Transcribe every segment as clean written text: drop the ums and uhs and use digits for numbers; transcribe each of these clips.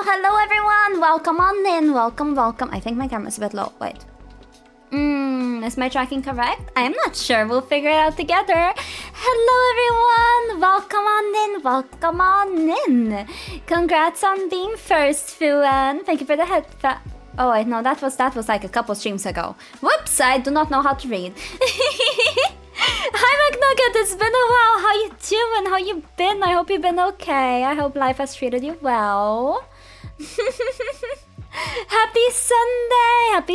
Hello everyone! Welcome on in, welcome. I think my camera's a bit low, wait. Is my tracking correct? I am not sure, we'll figure it out together. Hello everyone! Welcome on in! Congrats on being first, Fuan. Thank you for the headset. Oh wait, no, that was like a couple streams ago. Whoops, I do not know how to read. Hi McNugget, it's been a while. How you doing? How you been? I hope you've been okay. I hope life has treated you well. Happy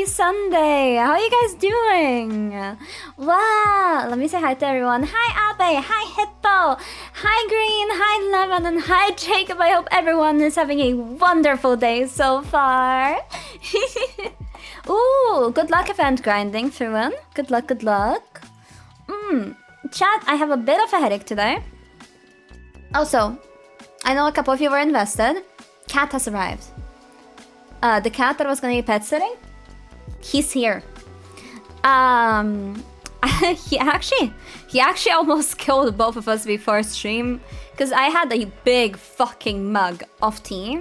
Sunday. How are you guys doing? Wow, let me say hi to everyone. Hi Abe, hi Hippo, hi Green, hi Lemon, and hi Jacob. I hope everyone is having a wonderful day so far. Ooh, good luck event grinding, Thuan. Good luck. Chat, I have a bit of a headache today. Also, I know a couple of you were invested. Cat has arrived. The cat that was gonna be pet sitting, he's here. He actually almost killed both of us before stream, because I had a big fucking mug of tea,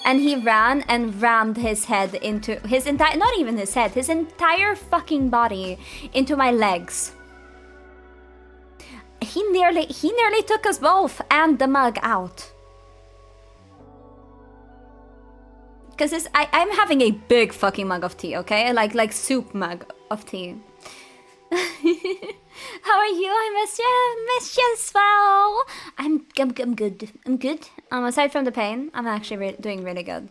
and he ran and rammed his head into his entire, not even his head, his entire fucking body into my legs. He nearly took us both and the mug out. Because I'm having a big fucking mug of tea, okay? Like soup mug of tea. How are you? I miss you as well. I'm good. I'm good. Aside from the pain, I'm actually doing really good.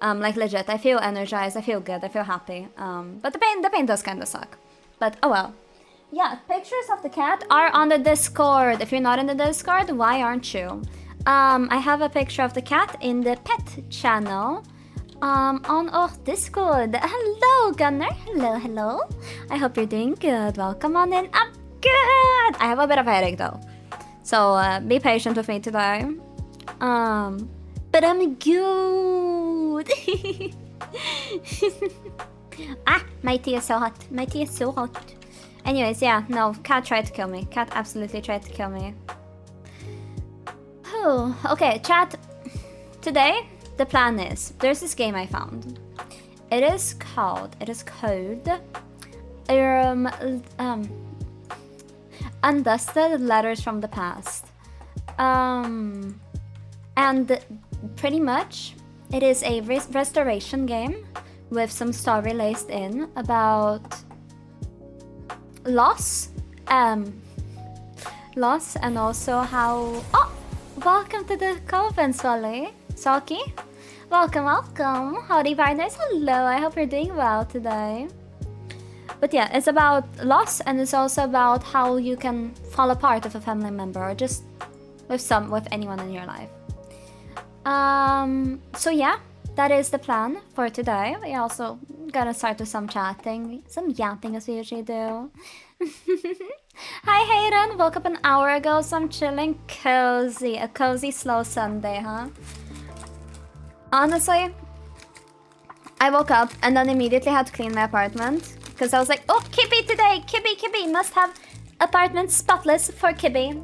Like legit, I feel energized. I feel good. I feel happy. But the pain does kind of suck. But oh well. Yeah, pictures of the cat are on the Discord. If you're not in the Discord, why aren't you? I have a picture of the cat in the pet channel. On Discord. Hello, Gunner. Hello. I hope you're doing good. Welcome on in. I'm good. I have a bit of a headache though, so be patient with me today. But I'm good. My tea is so hot. My tea is so hot. Anyways, yeah, no, cat tried to kill me. Cat absolutely tried to kill me. Oh, okay, chat. Today, the plan is, there's this game I found. It is called Undusted Letters from the Past. And pretty much, it is a restoration game with some story laced in about loss and also how... Oh! Welcome to the Coven, Saki. Welcome. Howdy partners, hello, I hope you're doing well today. But yeah, it's about loss, and it's also about how you can fall apart with a family member or just with anyone in your life. So yeah, that is the plan for today. We also gotta start with some chatting, some yapping as we usually do. Hi Hayden, woke up an hour ago, so I'm chilling cozy. A cozy slow Sunday, huh? Honestly, I woke up and then immediately had to clean my apartment because I was like, oh, Kibby today, Kibby must have apartment spotless for Kibby.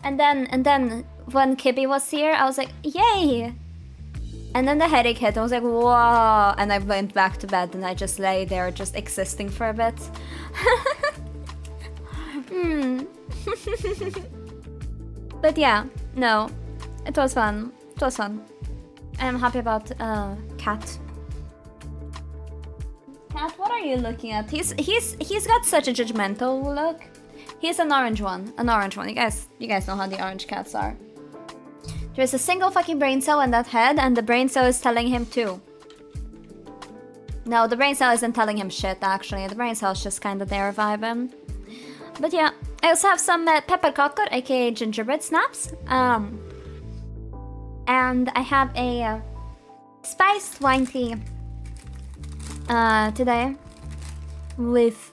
And then when Kibby was here, I was like, yay! And then the headache hit, I was like, whoa! And I went back to bed and I just lay there just existing for a bit. But yeah, no, it was fun. I'm happy about Cat. Cat, what are you looking at? He's got such a judgmental look. He's an orange one. You guys know how the orange cats are. There's a single fucking brain cell in that head, and the brain cell is telling him too. No, the brain cell isn't telling him shit, actually. The brain cell is just kind of there vibing. But yeah, I also have some pepperkakor, aka gingerbread snaps. And I have a spiced wine tea today with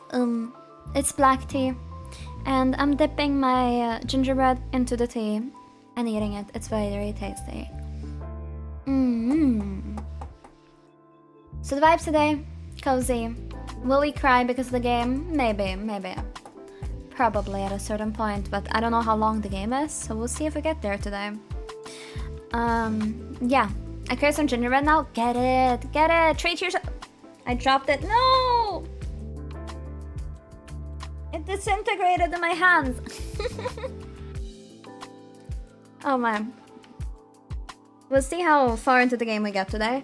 it's black tea, and I'm dipping my gingerbread into the tea and eating it. It's very tasty. So the vibes today, cozy. Will we cry because of the game? Maybe. Probably at a certain point, but I don't know how long the game is, so we'll see if we get there today. Yeah, I crave some gingerbread now. Get it, treat yourself. I dropped it. No, it disintegrated in my hands. Oh man, we'll see how far into the game we get today.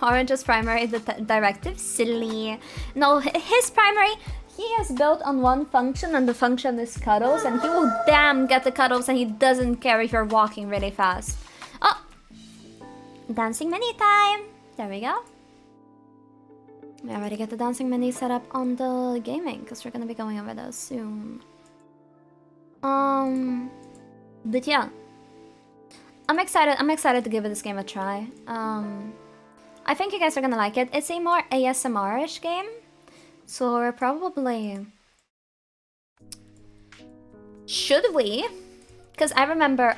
Orange's primary directive, silly. No, his primary, he is built on one function, and the function is cuddles, and he will damn get the cuddles, and he doesn't care if you're walking really fast. Oh, dancing mini time. There we go. We already get the dancing mini set up on the gaming, because we're gonna be going over those soon. But yeah, I'm excited to give this game a try. I think you guys are gonna like it. It's a more ASMR-ish game, So we're probably... Should we? Because I remember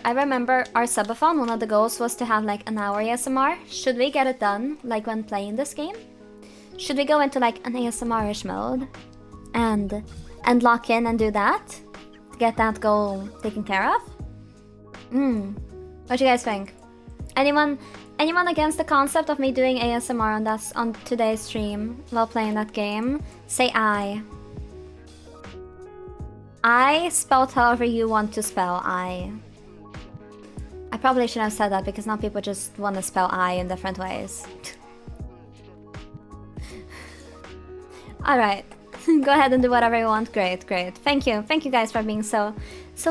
our subathon, one of the goals was to have like an hour ASMR. Should we get it done like when playing this game? Should we go into like an ASMR-ish mode and lock in and do that to get that goal taken care of? What do you guys think? Anyone against the concept of me doing ASMR on today's stream while playing that game? Say I. I spelled however you want to spell I. I probably shouldn't have said that because now people just want to spell I in different ways. Alright. Go ahead and do whatever you want. Great, great. Thank you. Thank you guys for being so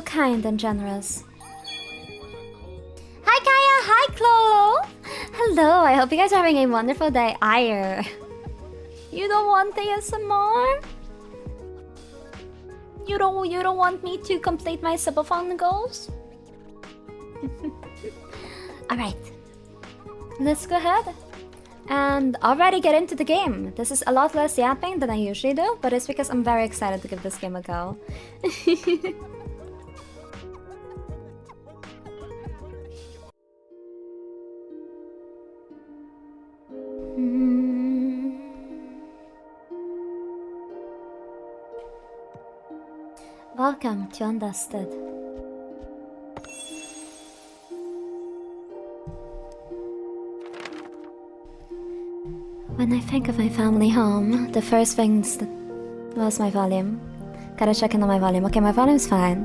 kind and generous. Hi Kaya! Hi Chloe! Hello, I hope you guys are having a wonderful day. Ire. You don't want ASMR? You don't want me to complete my subathon goals? Alright. Let's go ahead and already get into the game. This is a lot less yapping than I usually do, but it's because I'm very excited to give this game a go. Welcome to Undusted. When I think of my family home, the first things that was my volume. Gotta check in on my volume. Okay, my volume's fine.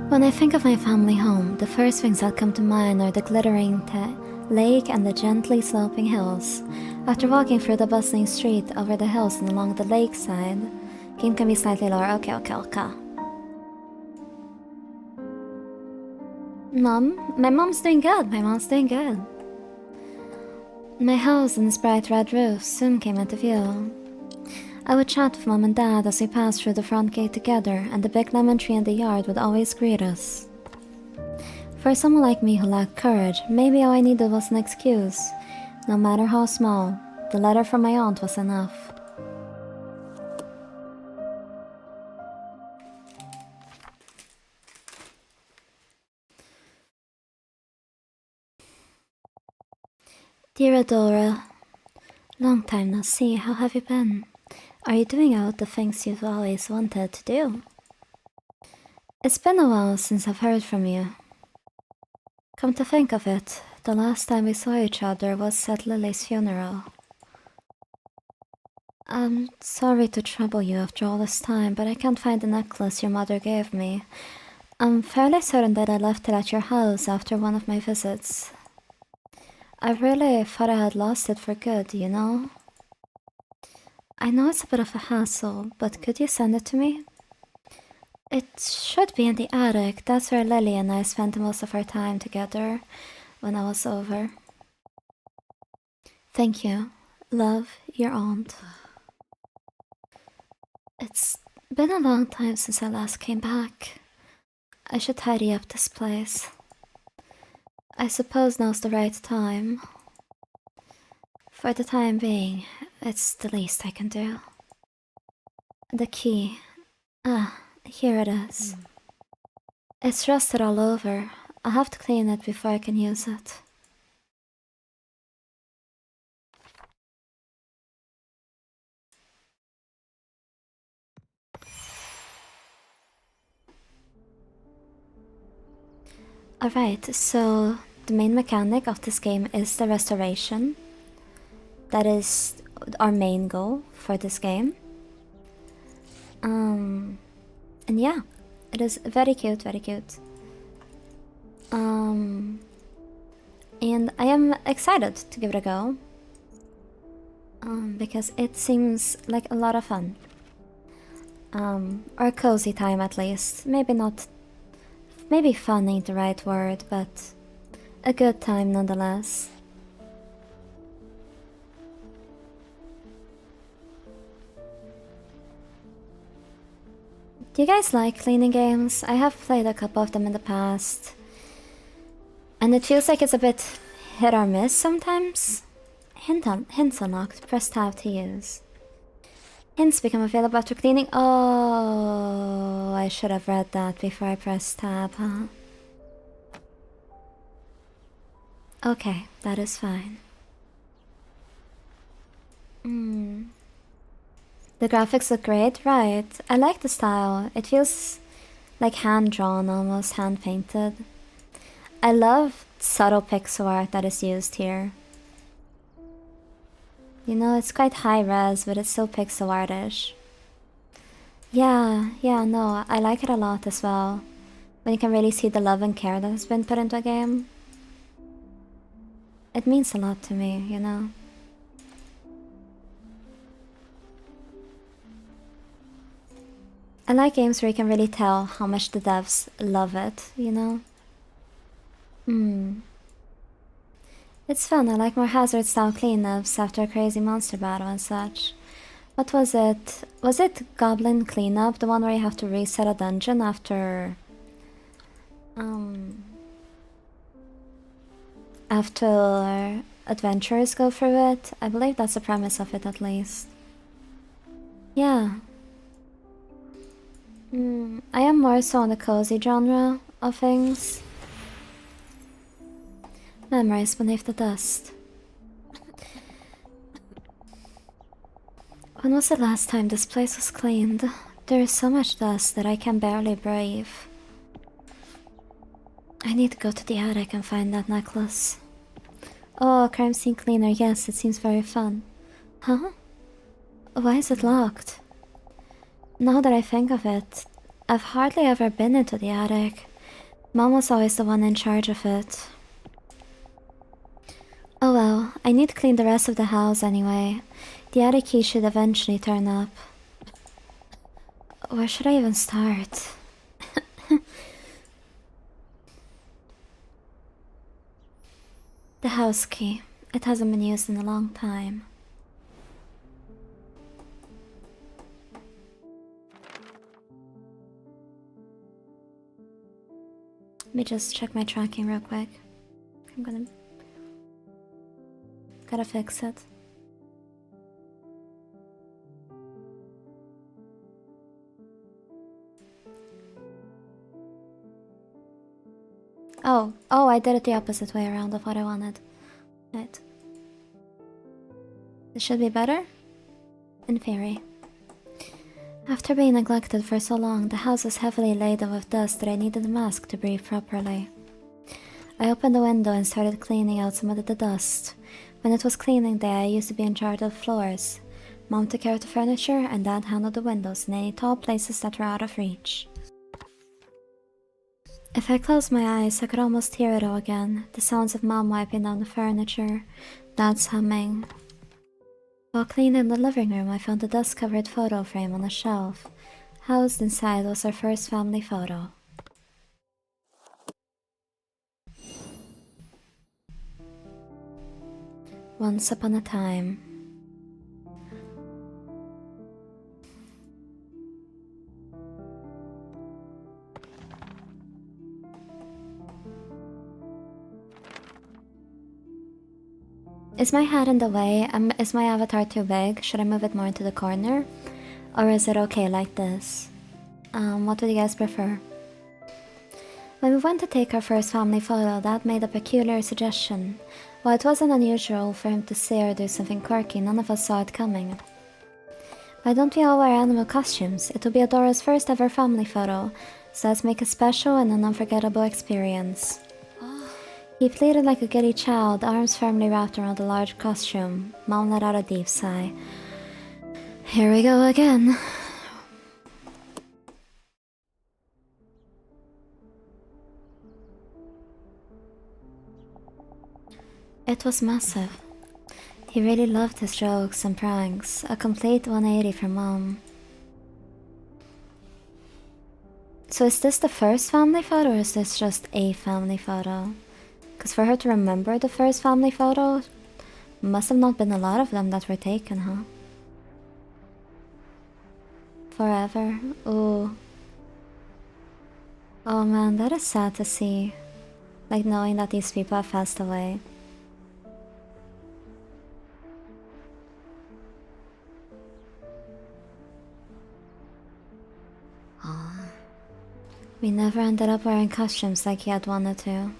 When I think of my family home, the first things that come to mind are the glittering lake and the gently sloping hills. After walking through the bustling street over the hills and along the lakeside, game can be slightly lower. Okay. Mom? My mom's doing good. My house and its bright red roof soon came into view. I would chat with Mom and Dad as we passed through the front gate together, and the big lemon tree in the yard would always greet us. For someone like me who lacked courage, maybe all I needed was an excuse. No matter how small, the letter from my aunt was enough. Dear Adora, long time no see, how have you been? Are you doing out the things you've always wanted to do? It's been a while since I've heard from you. Come to think of it, the last time we saw each other was at Lily's funeral. I'm sorry to trouble you after all this time, but I can't find the necklace your mother gave me. I'm fairly certain that I left it at your house after one of my visits. I really thought I had lost it for good, you know? I know it's a bit of a hassle, but could you send it to me? It should be in the attic. That's where Lily and I spent most of our time together when I was over. Thank you. Love, your aunt. It's been a long time since I last came back. I should tidy up this place. I suppose now's the right time. For the time being, it's the least I can do. The key. Here it is. It's rusted all over. I'll have to clean it before I can use it. Alright, so the main mechanic of this game is the restoration. That is our main goal for this game. And yeah, it is very cute, very cute. And I am excited to give it a go. Because it seems like a lot of fun. Or cozy time at least. Maybe fun ain't the right word, but a good time nonetheless. Do you guys like cleaning games? I have played a couple of them in the past. And it feels like it's a bit hit or miss sometimes. Hints unlocked, press tab to use. Hints become available after cleaning. Oh, I should have read that before I pressed tab, huh? Okay, that is fine. The graphics look great, right? I like the style. It feels like hand-drawn, almost hand-painted. I love subtle pixel art that is used here. You know, it's quite high-res, but it's still pixel artish. Yeah, no, I like it a lot as well. When you can really see the love and care that has been put into a game. It means a lot to me, you know? I like games where you can really tell how much the devs love it, you know? It's fun, I like more hazard-style cleanups after a crazy monster battle and such. What was it? Was it Goblin Cleanup? The one where you have to reset a dungeon after... After adventurers go through it? I believe that's the premise of it at least. Yeah. I am more so on the cozy genre of things. Memories beneath the dust. When was the last time this place was cleaned? There is so much dust that I can barely breathe. I need to go to the attic and find that necklace. Oh, crime scene cleaner, yes, it seems very fun. Huh? Why is it locked? Now that I think of it, I've hardly ever been into the attic. Mom was always the one in charge of it. Oh well, I need to clean the rest of the house anyway. The attic key should eventually turn up. Where should I even start? The house key. It hasn't been used in a long time. Let me just check my tracking real quick. Gotta fix it. Oh, I did it the opposite way around of what I wanted. Right. This should be better? In theory. After being neglected for so long, the house was heavily laden with dust that I needed a mask to breathe properly. I opened the window and started cleaning out some of the dust. When it was cleaning day, I used to be in charge of floors. Mom took care of the furniture, and Dad handled the windows and any tall places that were out of reach. If I closed my eyes, I could almost hear it all again. The sounds of Mom wiping down the furniture, Dad's humming. While cleaning the living room, I found a dust-covered photo frame on a shelf. Housed inside was our first family photo. Once upon a time. Is my hat in the way? Is my avatar too big? Should I move it more into the corner? Or is it okay like this? What would you guys prefer? When we went to take our first family photo, Dad made a peculiar suggestion. While it wasn't unusual for him to say or do something quirky, none of us saw it coming. Why don't we all wear animal costumes? It will be Adora's first ever family photo, so let's make it special and an unforgettable experience. He pleaded like a giddy child, arms firmly wrapped around the large costume. Mom let out a deep sigh. Here we go again. It was massive. He really loved his jokes and pranks, a complete 180 from Mom. So is this the first family photo or is this just a family photo? Because for her to remember the first family photo, must have not been a lot of them that were taken, huh? Forever? Ooh. Oh man, that is sad to see. Like knowing that these people have passed away. We never ended up wearing costumes like he had wanted to.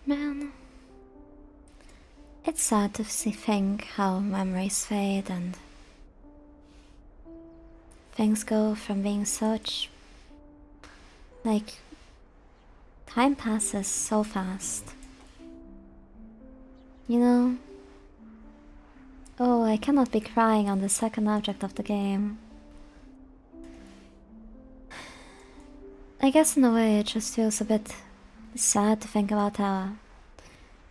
Man, it's sad to think how memories fade and things go from being such. Like, time passes so fast. You know? Oh, I cannot be crying on the second object of the game. I guess in a way it just feels a bit sad to think about how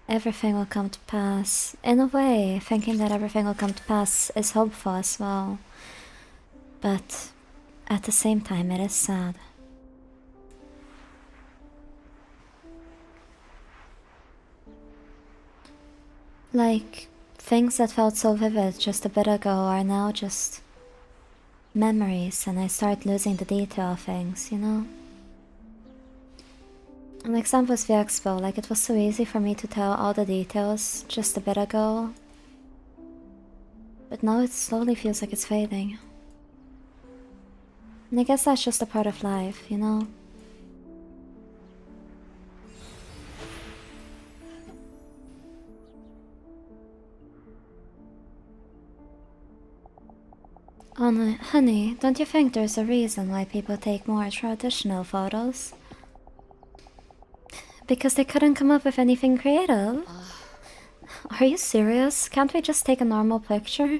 everything will come to pass. In a way, thinking that everything will come to pass is hopeful as well. But at the same time, it is sad. Like, things that felt so vivid just a bit ago are now just memories, and I start losing the detail of things, you know? An example is the expo, like it was so easy for me to tell all the details just a bit ago. But now it slowly feels like it's fading. And I guess that's just a part of life, you know? Honey, don't you think there's a reason why people take more traditional photos? Because they couldn't come up with anything creative? Are you serious? Can't we just take a normal picture?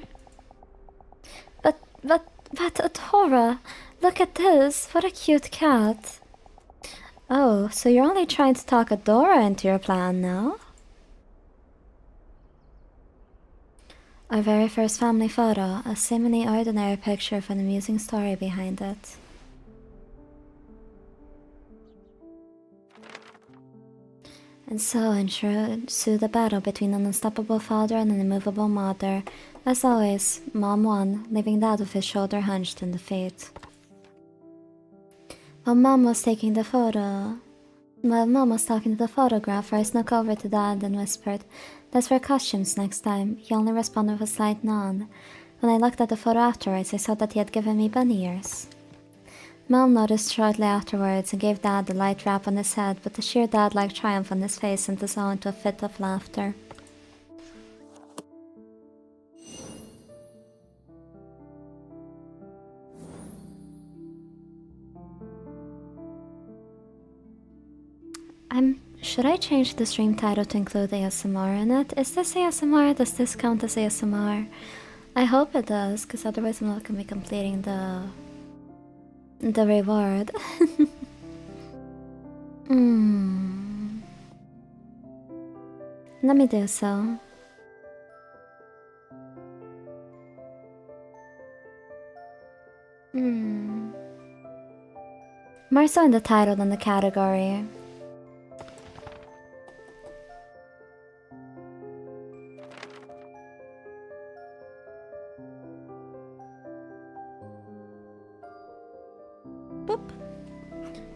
But, Adora, look at this. What a cute cat. Oh, so you're only trying to talk Adora into your plan now? Our very first family photo, a seemingly ordinary picture with an amusing story behind it. And so ensued a battle between an unstoppable father and an immovable mother. As always, Mom won, leaving Dad with his shoulder hunched in defeat. While Mom was talking to the photographer, I snuck over to Dad and whispered, "Let's wear costumes next time." He only responded with a slight nod. When I looked at the photo afterwards, I saw that he had given me bunny ears. Mom noticed shortly afterwards and gave Dad a light rap on his head, but the sheer dad-like triumph on his face sent us all into a fit of laughter. Should I change the stream title to include ASMR in it? Is this ASMR? Does this count as ASMR? I hope it does, because otherwise I'm not going to be completing the reward. Let me do so. More so in the title than the category. Boop.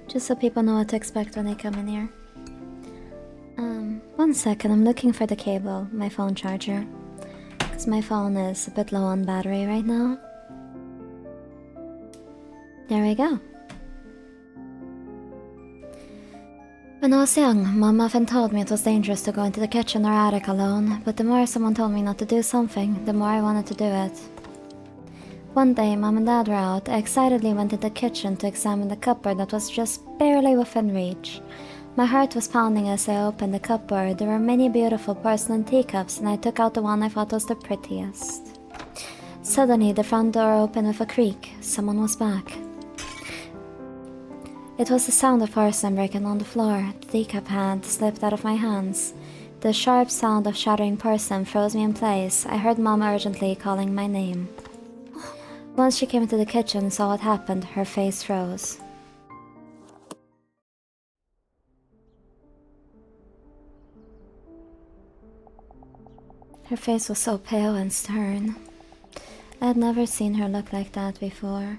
Just so people know what to expect when they come in here. 1 second, I'm looking for the cable, my phone charger. Because my phone is a bit low on battery right now. There we go. When I was young, Mom often told me it was dangerous to go into the kitchen or attic alone, but the more someone told me not to do something, the more I wanted to do it. One day, Mom and Dad were out. I excitedly went into the kitchen to examine the cupboard that was just barely within reach. My heart was pounding as I opened the cupboard. There were many beautiful porcelain teacups, and I took out the one I thought was the prettiest. Suddenly, the front door opened with a creak. Someone was back. It was the sound of porcelain breaking on the floor. The teacup hand slipped out of my hands. The sharp sound of shattering porcelain froze me in place. I heard Mom urgently calling my name. Once she came into the kitchen and saw what happened, her face froze. Her face was so pale and stern. I had never seen her look like that before.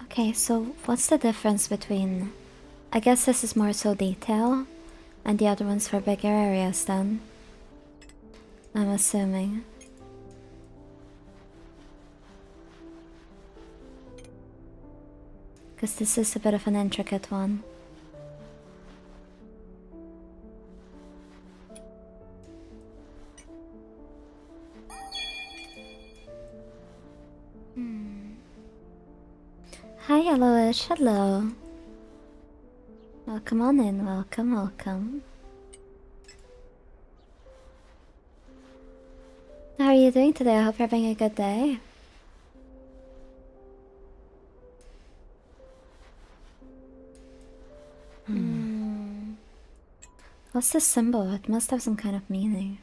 Okay, so what's the difference between... I guess this is more so detail, and the other one's for bigger areas then. I'm assuming. Because this is a bit of an intricate one. Hi Yellowish, hello. Welcome on in, welcome, welcome. How are you doing today? I hope you're having a good day. What's this symbol? It must have some kind of meaning.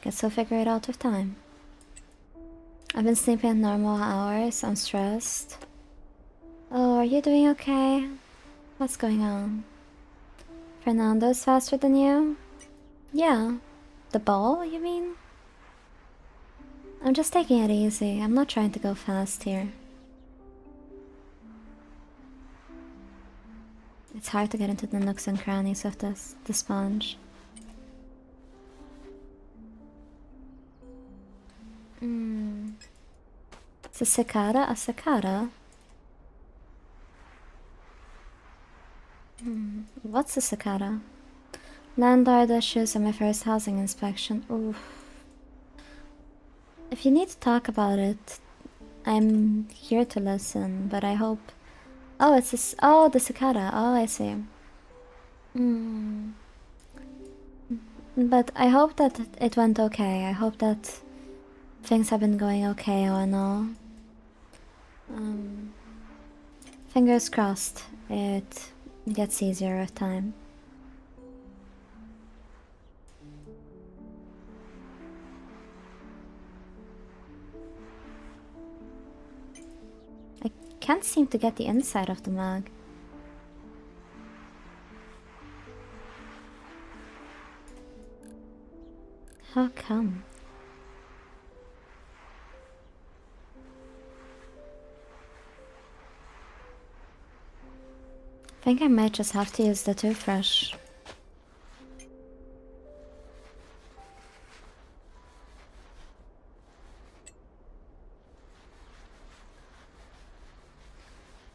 Guess we'll figure it out with time. I've been sleeping at normal hours. I'm stressed. Oh, are you doing okay? What's going on? Fernando's faster than you? Yeah. The ball, you mean? I'm just taking it easy. I'm not trying to go fast here. It's hard to get into the nooks and crannies of the sponge. It's a cicada? A cicada? What's a cicada? Landlord issues on my first housing inspection. Oof. If you need to talk about it, I'm here to listen, but I hope... Oh, it's this... Oh, the cicada. Oh, I see. But I hope that it went okay. I hope that things have been going okay and all. Fingers crossed it gets easier with time. I can't seem to get the inside of the mug. How come? I think I might just have to use the toothbrush. It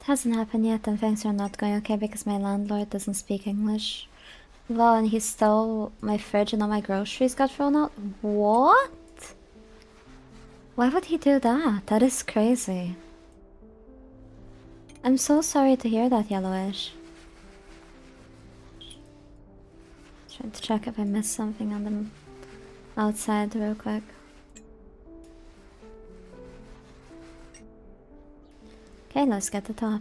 hasn't happened yet and things are not going okay because my landlord doesn't speak English. Well, and he stole my fridge and all my groceries got thrown out. What? Why would he do that? That is crazy. I'm so sorry to hear that, Yellowish. Trying to check if I missed something on the outside real quick. Okay, let's get the top.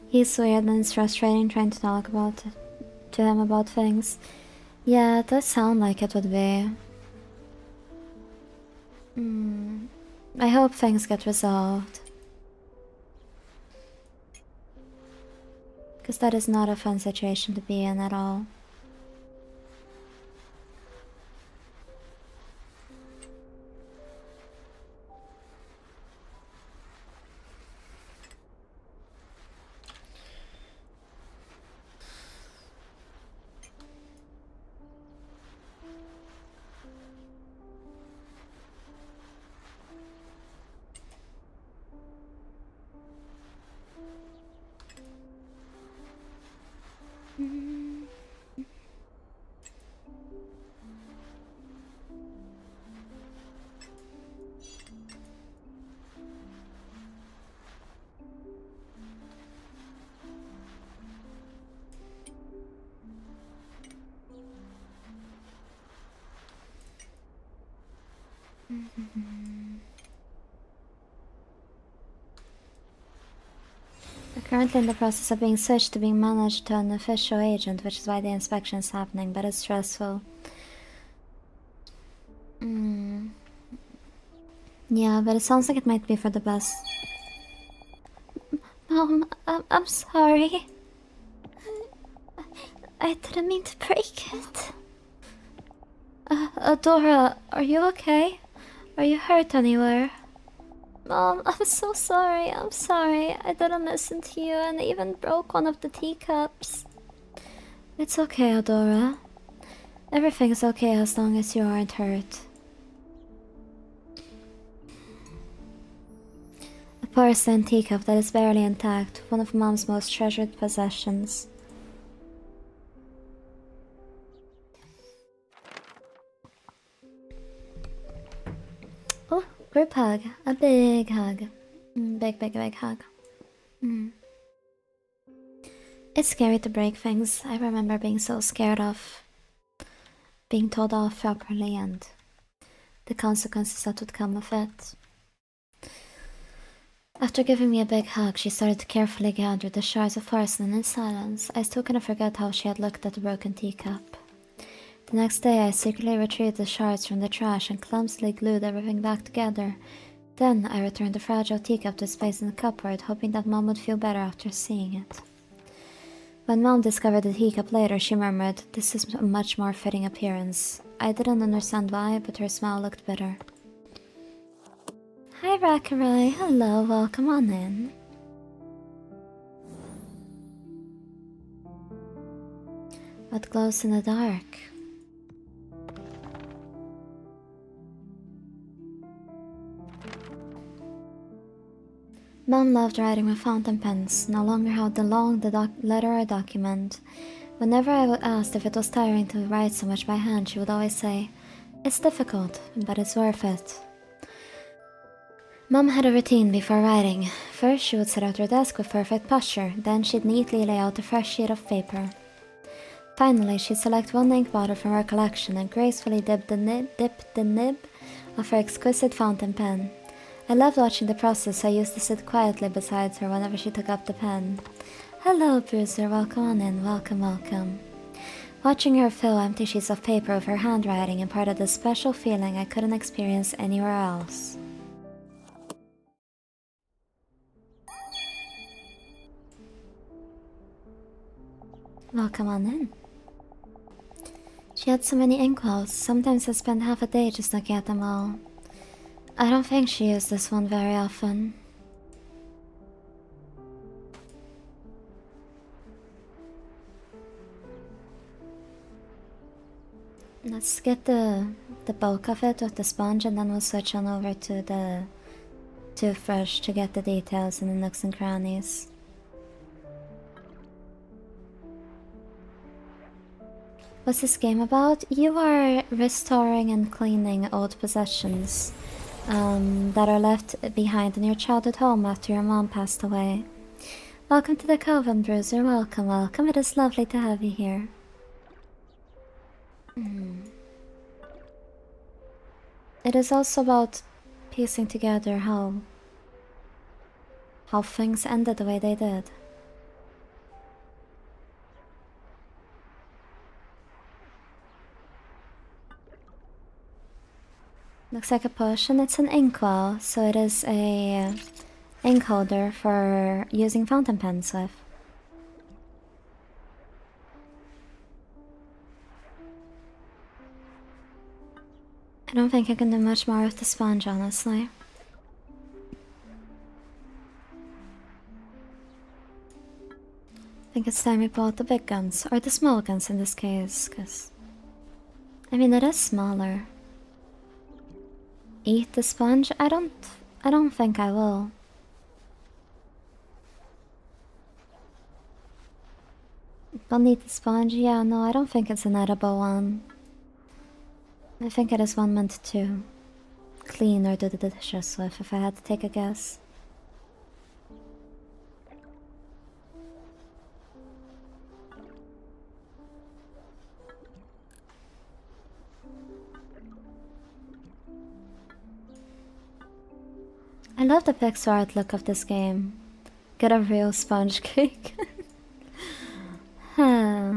He's weird and it's frustrating trying to talk to him about things. Yeah, it does sound like it would be. I hope things get resolved. Because that is not a fun situation to be in at all. currently in the process of being switched to being managed to an official agent, which is why the inspection is happening, but it's stressful. Yeah, but it sounds like it might be for the best. Mom, I'm sorry. I didn't mean to break it. Adora, are you okay? Are you hurt anywhere? Mom, I'm so sorry. I'm sorry. I didn't listen to you and even broke one of the teacups. It's okay, Adora. Everything's okay as long as you aren't hurt. A porcelain teacup that is barely intact, one of Mom's most treasured possessions. Oh, group hug. A big hug. Big hug. It's scary to break things. I remember being so scared of being told off properly and the consequences that would come with it. After giving me a big hug, she started to carefully gather the shards of porcelain in silence. I still couldn't forget how she had looked at the broken teacup. The next day, I secretly retrieved the shards from the trash and clumsily glued everything back together. Then, I returned the fragile teacup to its place in the cupboard, hoping that Mom would feel better after seeing it. When Mom discovered the teacup later, she murmured, "This is a much more fitting appearance." I didn't understand why, but her smile looked bitter. Hi, Rakarai. Hello, welcome on in. What glows in the dark? Mom loved writing with fountain pens, no longer how long the letter or document. Whenever I was asked if it was tiring to write so much by hand, she would always say, "It's difficult, but it's worth it." Mom had a routine before writing. First, she would sit at her desk with perfect posture, then she'd neatly lay out a fresh sheet of paper. Finally, she'd select one ink bottle from her collection and gracefully dip the nib of her exquisite fountain pen. I loved watching the process. I used to sit quietly beside her whenever she took up the pen. Hello, Bruiser, welcome on in, welcome. Watching her fill empty sheets of paper with her handwriting imparted a special feeling I couldn't experience anywhere else. Welcome on in. She had so many inkwells, sometimes I spent half a day just looking at them all. I don't think she used this one very often. Let's get the bulk of it with the sponge and then we'll switch on over to the toothbrush to get the details in the nooks and crannies. What's this game about? You are restoring and cleaning old possessions that are left behind in your childhood home after your mom passed away. Welcome to the Coven, Bruiser. Welcome. It is lovely to have you here. It is also about piecing together how things ended the way they did. Looks like a potion. It's an inkwell, so it is a ink holder for using fountain pens with. I don't think I can do much more with the sponge, honestly. I think it's time we pull out the big guns, or the small guns in this case, because I mean it is smaller. Eat the sponge? I don't think I will. Don't eat the sponge? Yeah, no, I don't think it's an edible one. I think it is one meant to clean or do the dishes with, if I had to take a guess. I love the pixel art look of this game. Get a real sponge cake. Huh.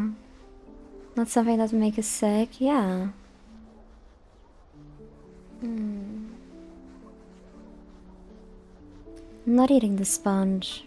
Not something that would make you sick? Yeah. I'm not eating the sponge.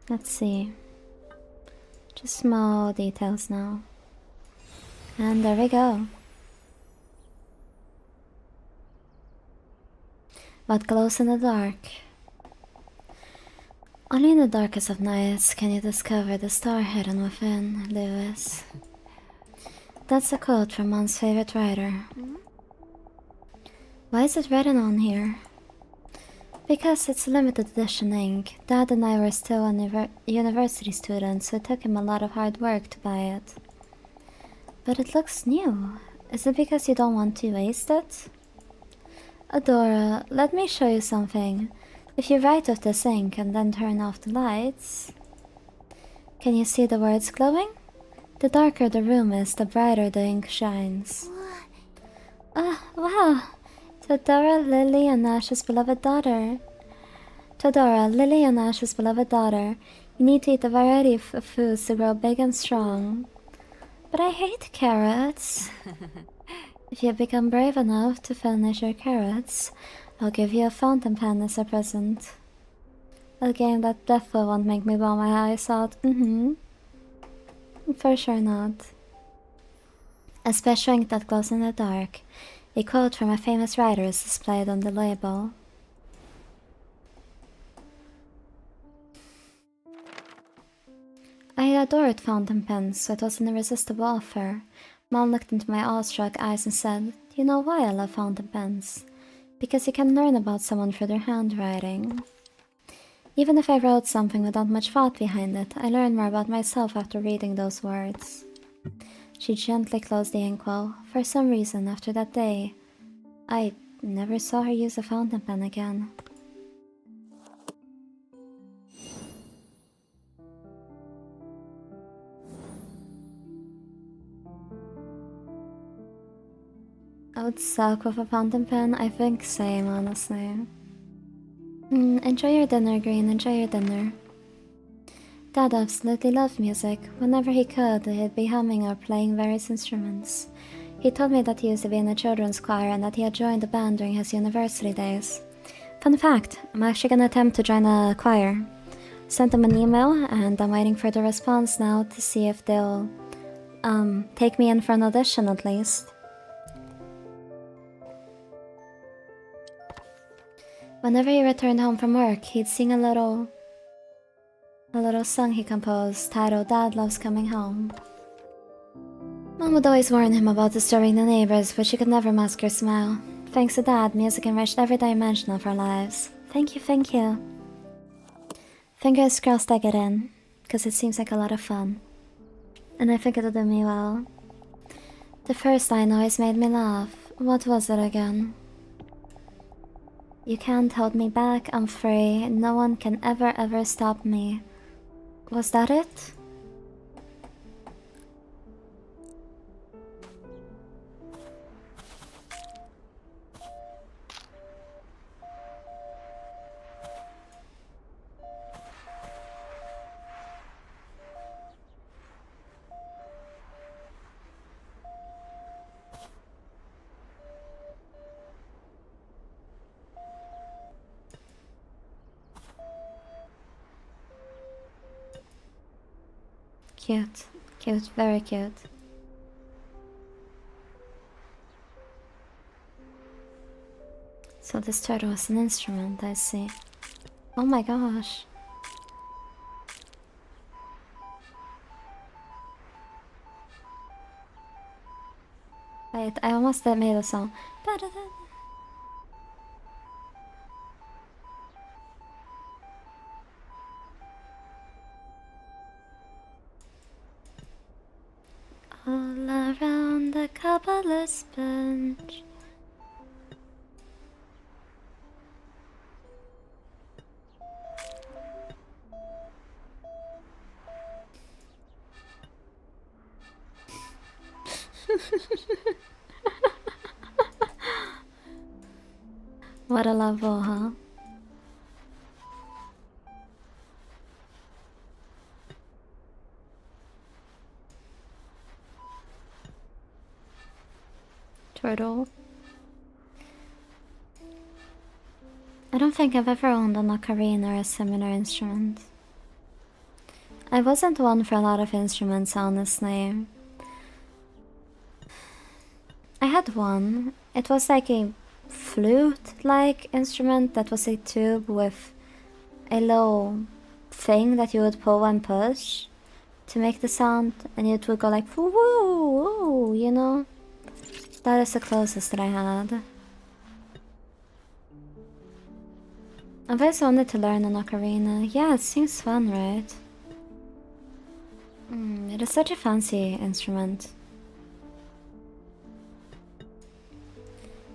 Let's see. Just small details now. And there we go. What glows in the dark? Only in the darkest of nights can you discover the star hidden within, Lewis. That's a quote from Mom's favorite writer. Why is it written on here? Because it's limited edition ink. Dad and I were still university students, so it took him a lot of hard work to buy it. But it looks new. Is it because you don't want to waste it? Adora, let me show you something. If you write with this ink and then turn off the lights... Can you see the words glowing? The darker the room is, the brighter the ink shines. Wow! Todora, Lily, and Ash's beloved daughter. Todora, Lily, and Ash's beloved daughter. You need to eat a variety of foods to grow big and strong. But I hate carrots. If you become brave enough to finish your carrots, I'll give you a fountain pen as a present. A game that definitely won't make me bawl my eyes out. For sure not. A special ink that glows in the dark. A quote from a famous writer is displayed on the label. I adored fountain pens, so it was an irresistible offer. Mom looked into my awestruck eyes and said, "Do you know why I love fountain pens? Because you can learn about someone through their handwriting. Even if I wrote something without much thought behind it, I learned more about myself after reading those words." She gently closed the inkwell. For some reason, after that day, I never saw her use a fountain pen again. I would suck with a fountain pen. I think same, honestly. Enjoy your dinner, Green. Enjoy your dinner. Dad absolutely loved music. Whenever he could, he'd be humming or playing various instruments. He told me that he used to be in a children's choir and that he had joined a band during his university days. Fun fact, I'm actually gonna attempt to join a choir. Sent them an email and I'm waiting for the response now to see if they'll take me in for an audition at least. Whenever he returned home from work, he'd sing a little song he composed titled "Dad Loves Coming Home." Mom would always warn him about disturbing the neighbors, but she could never mask her smile. Thanks to Dad, music enriched every dimension of our lives. Thank you, thank you. Fingers crossed I get in, because it seems like a lot of fun. And I think it'll do me well. The first line always made me laugh. What was it again? You can't hold me back, I'm free. No one can ever stop me. Was that it? Cute. Cute, very cute. So this turtle is an instrument, I see. Oh my gosh. Wait, I almost made a song. All around the cobbler's bench, What a level, huh? Turtle. I don't think I've ever owned an ocarina or a similar instrument. I wasn't one for a lot of instruments, honestly. I had one. It was like a flute-like instrument that was a tube with a little thing that you would pull and push to make the sound, and it would go like woo woo, you know? That is the closest that I had. I've always wanted to learn an ocarina. Yeah, it seems fun, right? It is such a fancy instrument.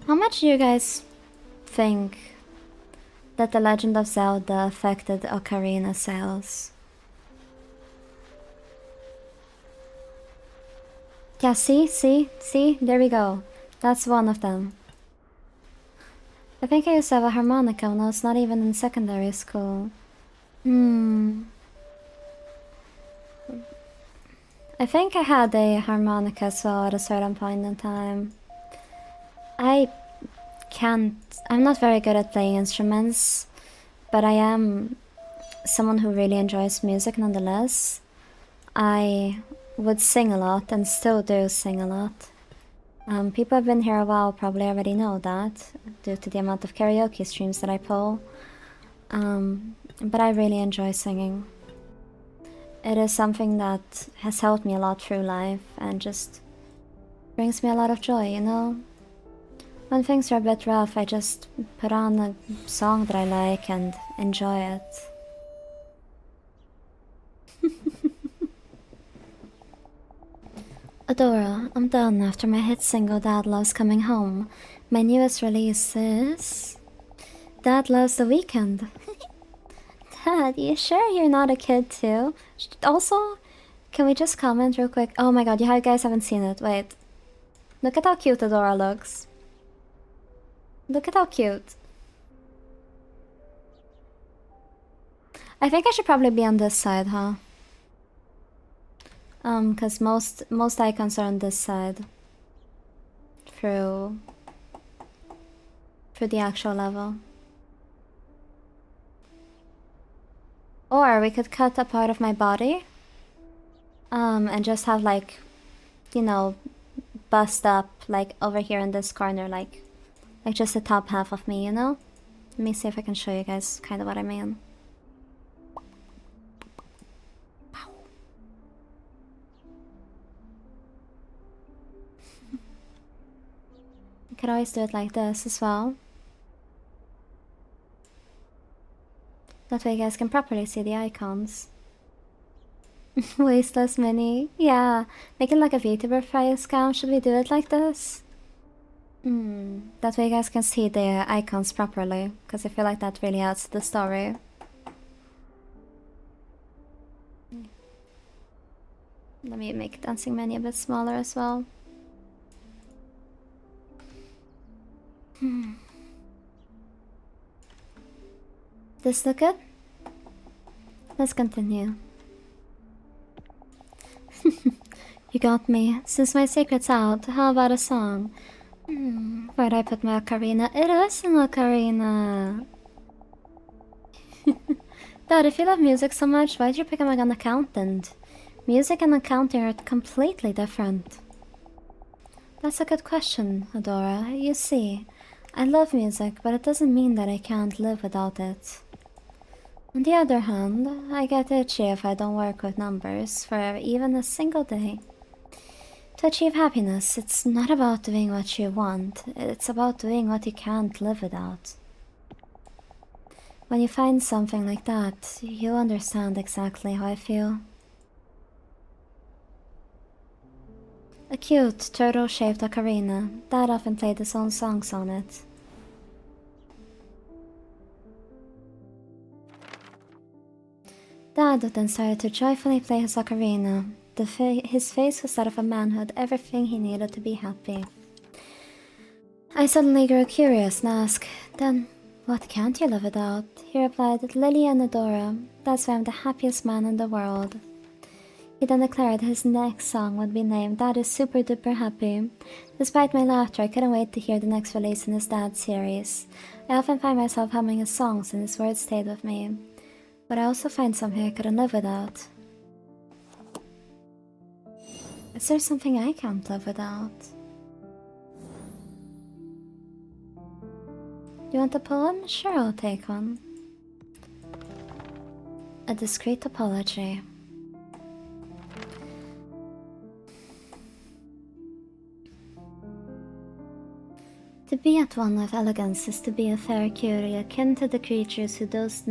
How much do you guys think that The Legend of Zelda affected ocarina sales? Yeah, see? There we go. That's one of them. I think I used to have a harmonica when I was not even in secondary school. I think I had a harmonica as well at a certain point in time. I'm not very good at playing instruments, but I am someone who really enjoys music nonetheless. I would sing a lot and still do sing a lot. People who have been here a while probably already know that due to the amount of karaoke streams that I pull. But I really enjoy singing. It is something that has helped me a lot through life and just brings me a lot of joy, you know? When things are a bit rough, I just put on a song that I like and enjoy it. Adora, I'm done after my hit single Dad Loves Coming Home. My newest release is... Dad Loves the Weekend. Dad, you sure you're not a kid too? Also, can we just comment real quick? Oh my god, you guys haven't seen it. Wait. Look at how cute Adora looks. Look at how cute. I think I should probably be on this side, huh? Cause most icons are on this side. Through the actual level. Or we could cut a part of my body. And just have like, you know, bust up like over here in this corner, like just the top half of me, you know? Let me see if I can show you guys kind of what I mean. You could always do it like this as well. That way you guys can properly see the icons. Wasteless mini. Yeah, make it like a VTuber price count. Should we do it like this? That way you guys can see the icons properly, because I feel like that really adds to the story. Let me make Dancing Menu a bit smaller as well. This look good? Let's continue. You got me. Since my secret's out, how about a song? Where'd I put my ocarina? It is an ocarina! Dad, if you love music so much, why'd you become an accountant? Music and accounting are completely different. That's a good question, Adora. You see, I love music, but it doesn't mean that I can't live without it. On the other hand, I get itchy if I don't work with numbers for even a single day. To achieve happiness, it's not about doing what you want, it's about doing what you can't live without. When you find something like that, you understand exactly how I feel. A cute, turtle-shaped ocarina. Dad often played his own songs on it. Dad then started to joyfully play his ocarina. his face was that of a man who had everything he needed to be happy. I suddenly grew curious and asked, "Then, what can't you live without?" He replied, "Lily and Adora. That's why I'm the happiest man in the world." He then declared his next song would be named Daddy's Super Duper Happy. Despite my laughter, I couldn't wait to hear the next release in his dad's series. I often find myself humming his songs and his words stayed with me. But I also find something I couldn't live without. Is there something I can't live without? You want a poem? Sure, I'll take one. A discreet apology. To be at one with elegance is to be a fair curie, akin to the creatures who those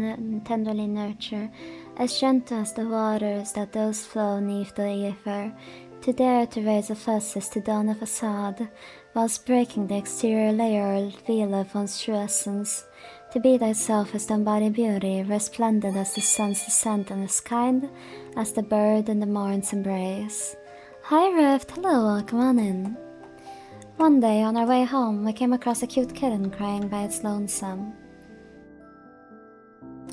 tenderly nurture, as gentle as the waters that those flow neath the ether. To dare to raise a fuss is to don a facade, whilst breaking the exterior layer or veil of one's true essence. To be thyself is to embody beauty, resplendent as the sun's descent and as kind as the bird in the morn's embrace. Hi Rift, hello, welcome on in. One day, on our way home, we came across a cute kitten crying by its lonesome.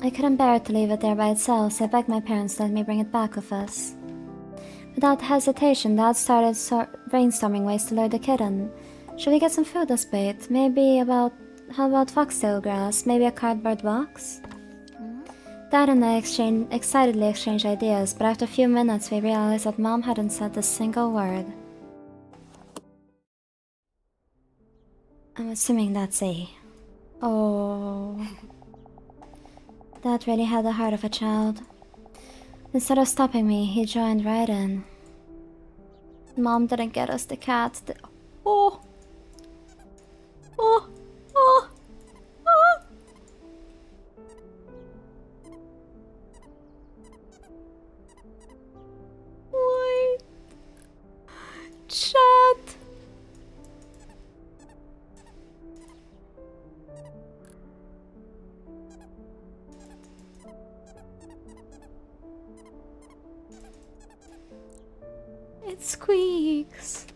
I couldn't bear to leave it there by itself, so I begged my parents to let me bring it back with us. Without hesitation, Dad started brainstorming ways to lure the kitten. Should we get some food as bait? How about foxtail grass? Maybe a cardboard box? Dad and I excitedly exchanged ideas, but after a few minutes we realized that Mom hadn't said a single word. I'm assuming that's A. Oh. Dad really had the heart of a child. Instead of stopping me, he joined right in. Mom didn't get us the cat. Oh! Oh! Oh! Oh! Wait. Chat. It squeaks.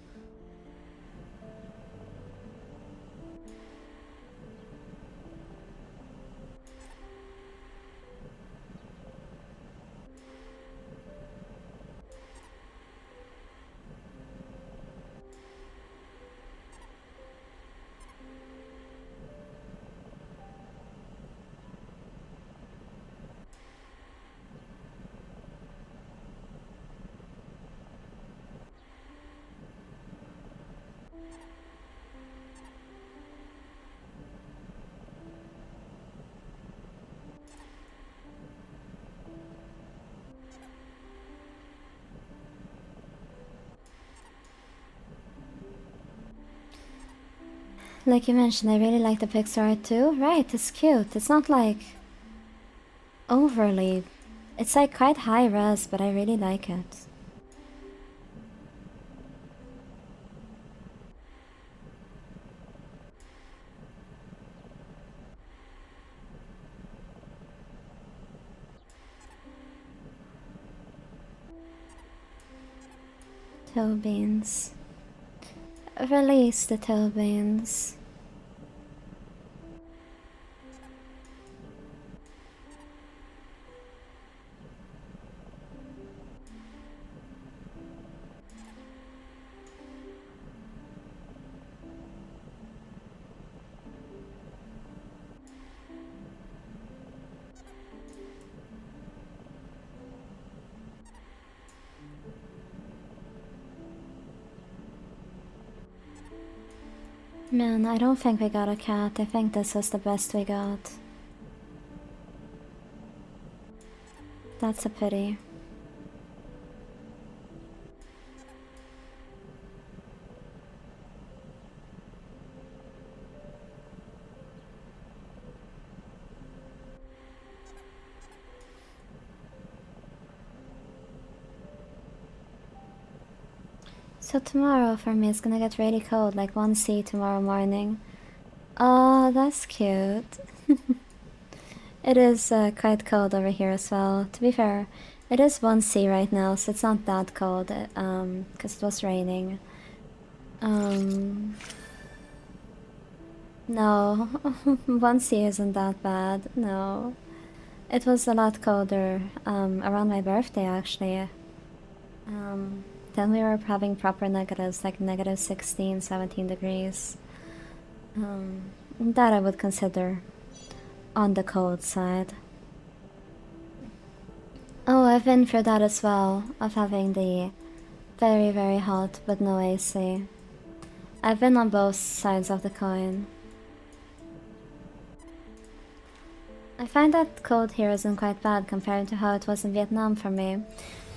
Like you mentioned, I really like the pixel art too. Right, it's cute. It's not like overly. It's like quite high res, but I really like it. Toe beans. Release the toe beans. Man, I don't think we got a cat. I think this is the best we got. That's a pity. So tomorrow for me it's gonna get really cold, like 1C tomorrow morning. Oh, that's cute. It is quite cold over here as well. To be fair, It is 1C right now, so it's not that cold, because it was raining. No, 1C isn't that bad, no. It was a lot colder, around my birthday, actually. Then we were having proper negatives, like negative 16, 17 degrees. That I would consider on the cold side. Oh, I've been through that as well, of having the very, very hot but no AC. I've been on both sides of the coin. I find that cold here isn't quite bad compared to how it was in Vietnam for me.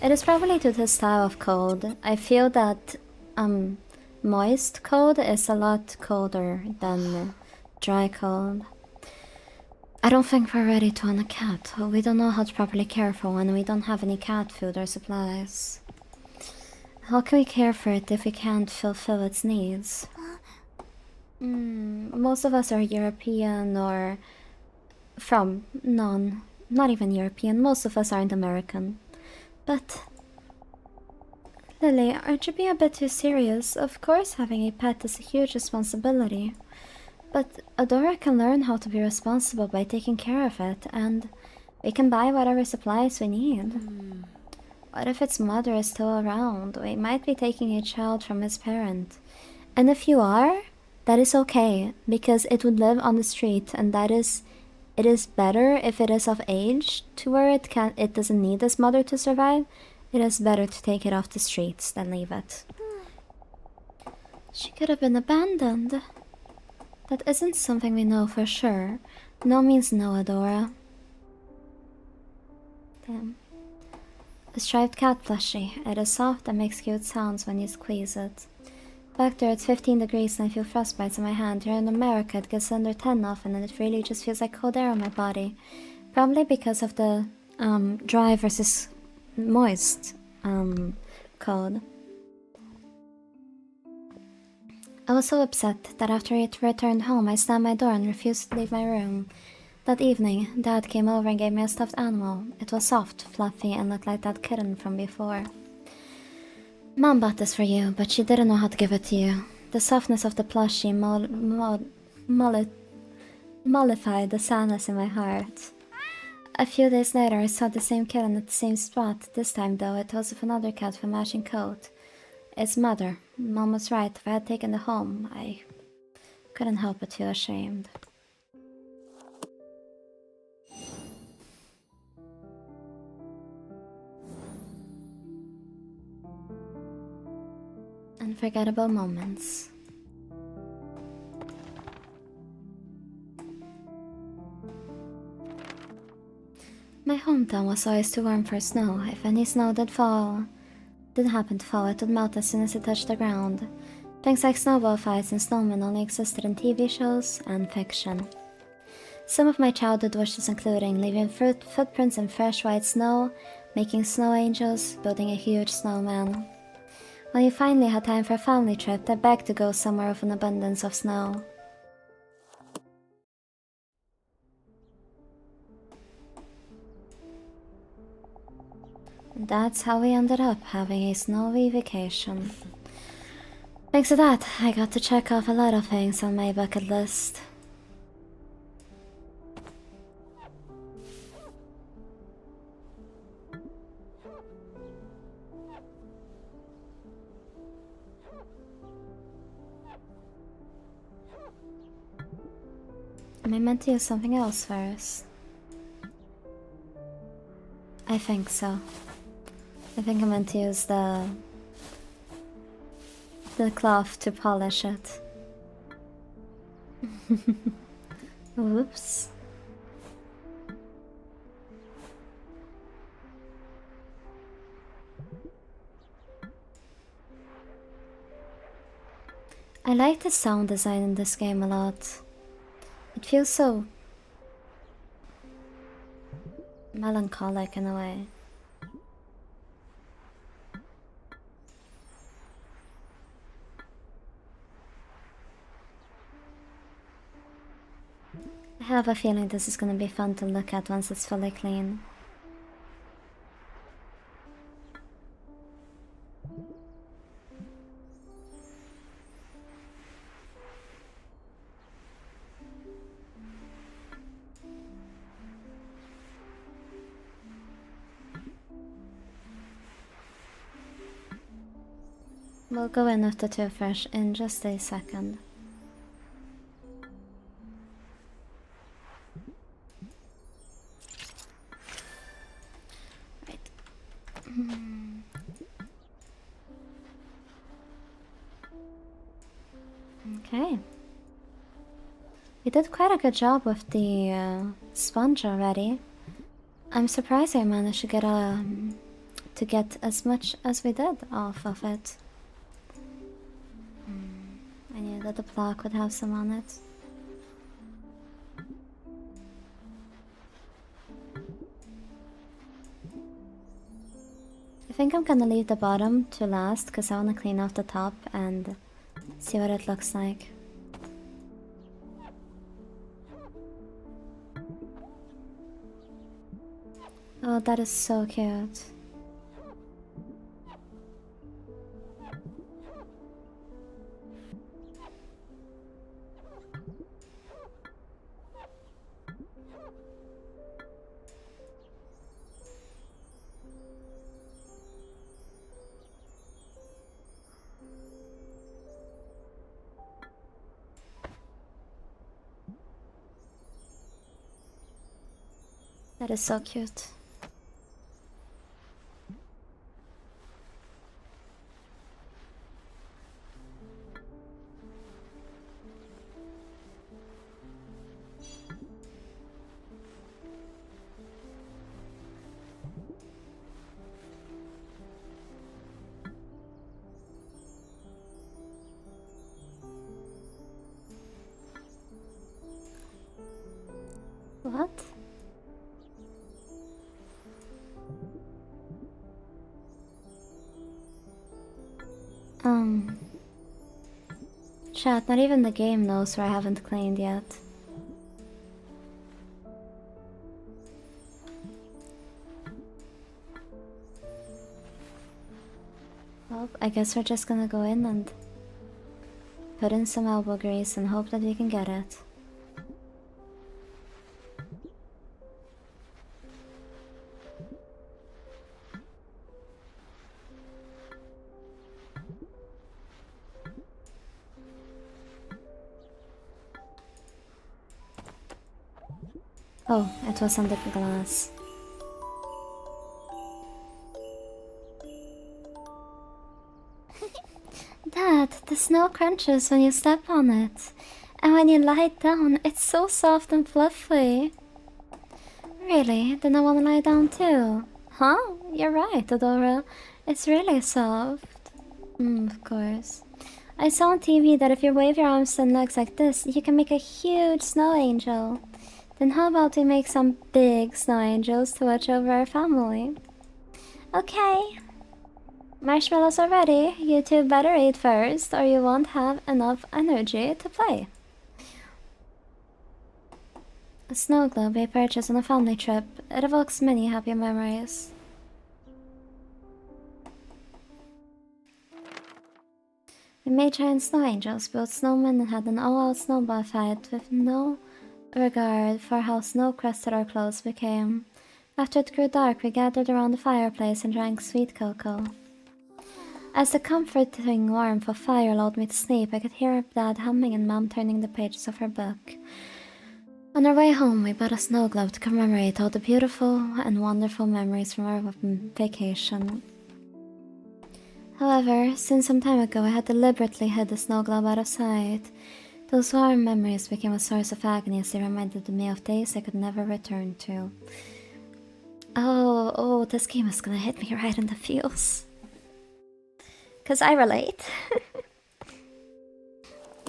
It is probably due to the style of cold. I feel that moist cold is a lot colder than dry cold. I don't think we're ready to own a cat. We don't know how to properly care for one, and we don't have any cat food or supplies. How can we care for it if we can't fulfill its needs? Most of us are European or from not even European. Most of us aren't American. But Lily, aren't you being a bit too serious? Of course, having a pet is a huge responsibility. But Adora can learn how to be responsible by taking care of it, and we can buy whatever supplies we need. What if its mother is still around? We might be taking a child from its parent. And if you are, that is okay, because it would live on the street, and it is better if it is of age to where it doesn't need its mother to survive. It is better to take it off the streets than leave it. She could have been abandoned. That isn't something we know for sure. No means no, Adora. Damn. A striped cat plushie. It is soft and makes cute sounds when you squeeze it. Back there it's 15 degrees and I feel frostbites on my hand. Here in America it gets under 10 often and it really just feels like cold air on my body. Probably because of the dry versus moist cold. I was so upset that after I returned home, I slammed my door and refused to leave my room. That evening, Dad came over and gave me a stuffed animal. It was soft, fluffy, and looked like that kitten from before. Mom bought this for you, but she didn't know how to give it to you. The softness of the plushie mollified the sadness in my heart. A few days later, I saw the same kitten at the same spot. This time, though, it was with another cat with a matching coat. Its mother. Mom was right. If I had taken it home, I couldn't help but feel ashamed. Unforgettable moments. My hometown was always too warm for snow. If any snow did happen to fall, it would melt as soon as it touched the ground. Things like snowball fights and snowmen only existed in TV shows and fiction. Some of my childhood wishes including leaving footprints in fresh white snow, making snow angels, building a huge snowman. When you finally had time for a family trip, I begged to go somewhere with an abundance of snow. And that's how we ended up having a snowy vacation. Thanks to that, I got to check off a lot of things on my bucket list. Am I meant to use something else first? I think so. I think I meant to use the cloth to polish it. Whoops. I like the sound design in this game a lot. It feels so melancholic in a way. I have a feeling this is gonna be fun to look at once it's fully clean. We'll go in with the toothbrush in just a second. Right. Okay. You did quite a good job with the sponge already. I'm surprised I managed to get as much as we did off of it. I knew that the block would have some on it. I think I'm gonna leave the bottom to last because I want to clean off the top and see what it looks like. Oh, that is so cute. That is so cute. What? Chat, not even the game knows where I haven't cleaned yet. Well, I guess we're just gonna go in and put in some elbow grease and hope that we can get it. Oh, it was under the glass. Dad, the snow crunches when you step on it. And when you lie down, it's so soft and fluffy. Really? Then I wanna lie down too. Huh? You're right, Adora. It's really soft. Of course. I saw on TV that if you wave your arms and legs like this, you can make a huge snow angel. Then how about we make some big snow angels to watch over our family? Okay. Marshmallows are ready. You two better eat first, or you won't have enough energy to play. A snow globe we purchased on a family trip. It evokes many happy memories. We made giant snow angels, built snowmen, and had an all-out snowball fight with no regard for how snow-crusted our clothes became. After it grew dark, we gathered around the fireplace and drank sweet cocoa. As the comforting warmth of fire lulled me to sleep, I could hear Dad humming and Mom turning the pages of her book. On our way home, we bought a snow globe to commemorate all the beautiful and wonderful memories from our vacation. However, since some time ago I had deliberately hid the snow globe out of sight, those warm memories became a source of agony as they reminded me of days I could never return to. Oh, this game is gonna hit me right in the feels. 'Cause I relate.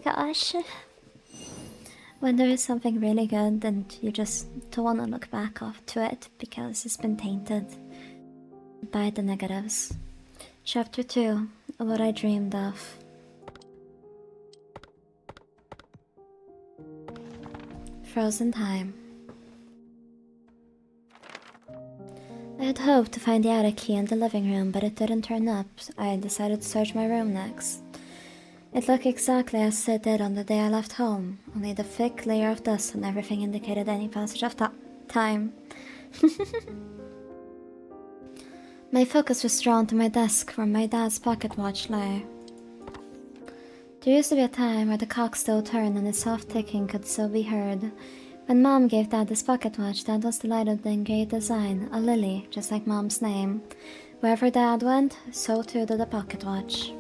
Gosh. When there is something really good and you just don't want to look back off to it because it's been tainted by the negatives. Chapter 2, What I Dreamed of. Frozen time. I had hoped to find the attic key in the living room, but it didn't turn up. I decided to search my room next. It looked exactly as it did on the day I left home, only the thick layer of dust on everything indicated any passage of time. My focus was drawn to my desk where my dad's pocket watch lay. There used to be a time where the clock still turned and its soft ticking could still be heard. When Mom gave Dad this pocket watch, Dad was delighted with the engraved design, a lily, just like Mom's name. Wherever Dad went, so too did the pocket watch.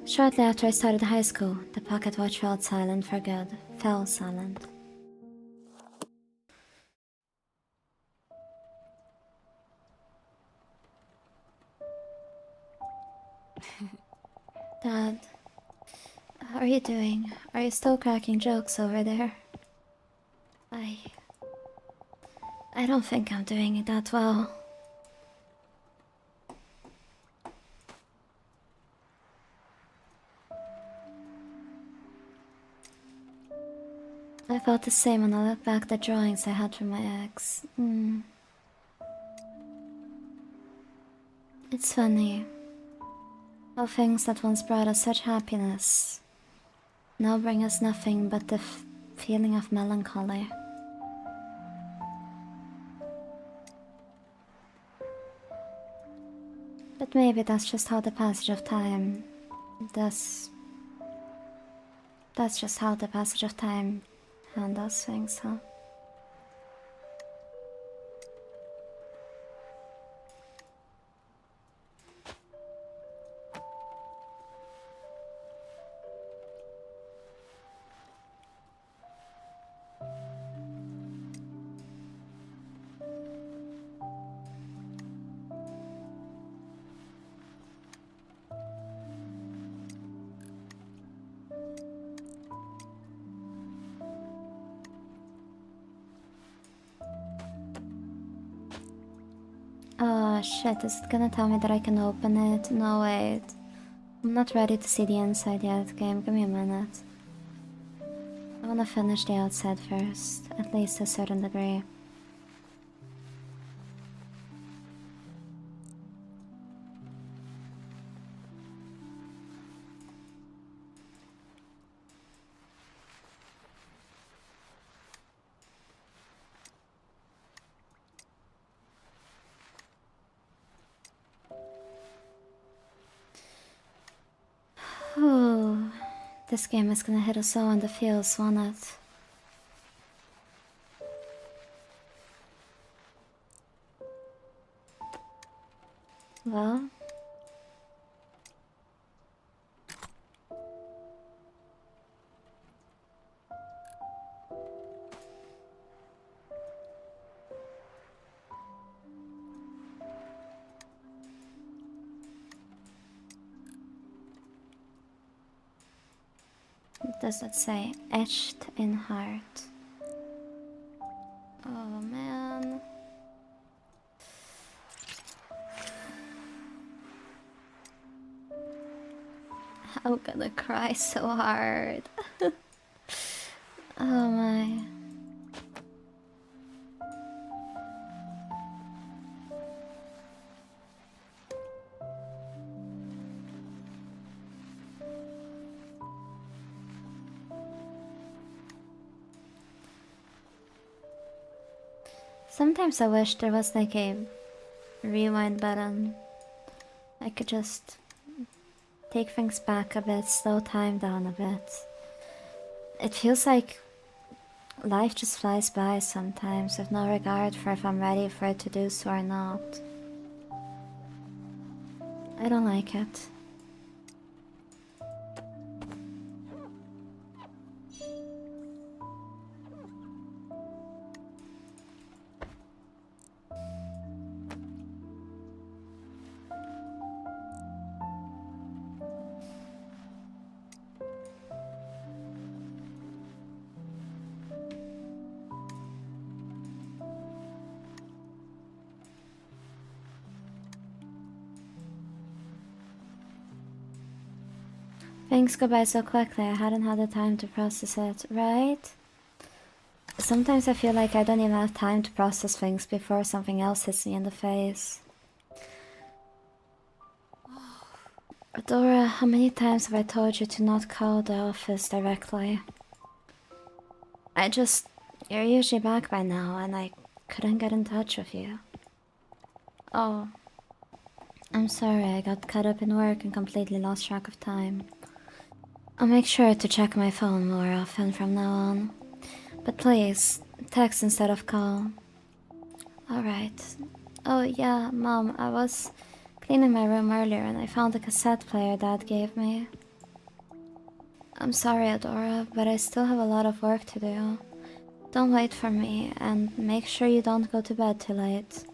Shortly after I started high school, the pocket watch fell silent for good. Fell silent. Dad, how are you doing? Are you still cracking jokes over there? I don't think I'm doing it that well. I felt the same when I looked back at the drawings I had from my ex. It's funny how things that once brought us such happiness now bring us nothing but the feeling of melancholy. But maybe that's just how the passage of time does. That's just how the passage of time handles things, huh? Oh shit, is it gonna tell me that I can open it? No, wait. I'm not ready to see the inside yet, game. Give me a minute. I wanna finish the outside first, at least to a certain degree. Oh, this game is gonna hit us all in the feels, won't it? Well, what does it say? Etched in heart. Oh man. I'm gonna cry so hard. Oh my. Sometimes I wish there was like a rewind button. I could just take things back a bit, slow time down a bit. It feels like life just flies by sometimes with no regard for if I'm ready for it to do so or not. I don't like it. Things go by so quickly, I hadn't had the time to process it, right? Sometimes I feel like I don't even have time to process things before something else hits me in the face. Adora, how many times have I told you to not call the office directly? You're usually back by now, and I couldn't get in touch with you. Oh, I'm sorry, I got caught up in work and completely lost track of time. I'll make sure to check my phone more often from now on. But please, text instead of call. Alright. Oh yeah, Mom, I was cleaning my room earlier and I found the cassette player Dad gave me. I'm sorry, Adora, but I still have a lot of work to do. Don't wait for me, and make sure you don't go to bed too late.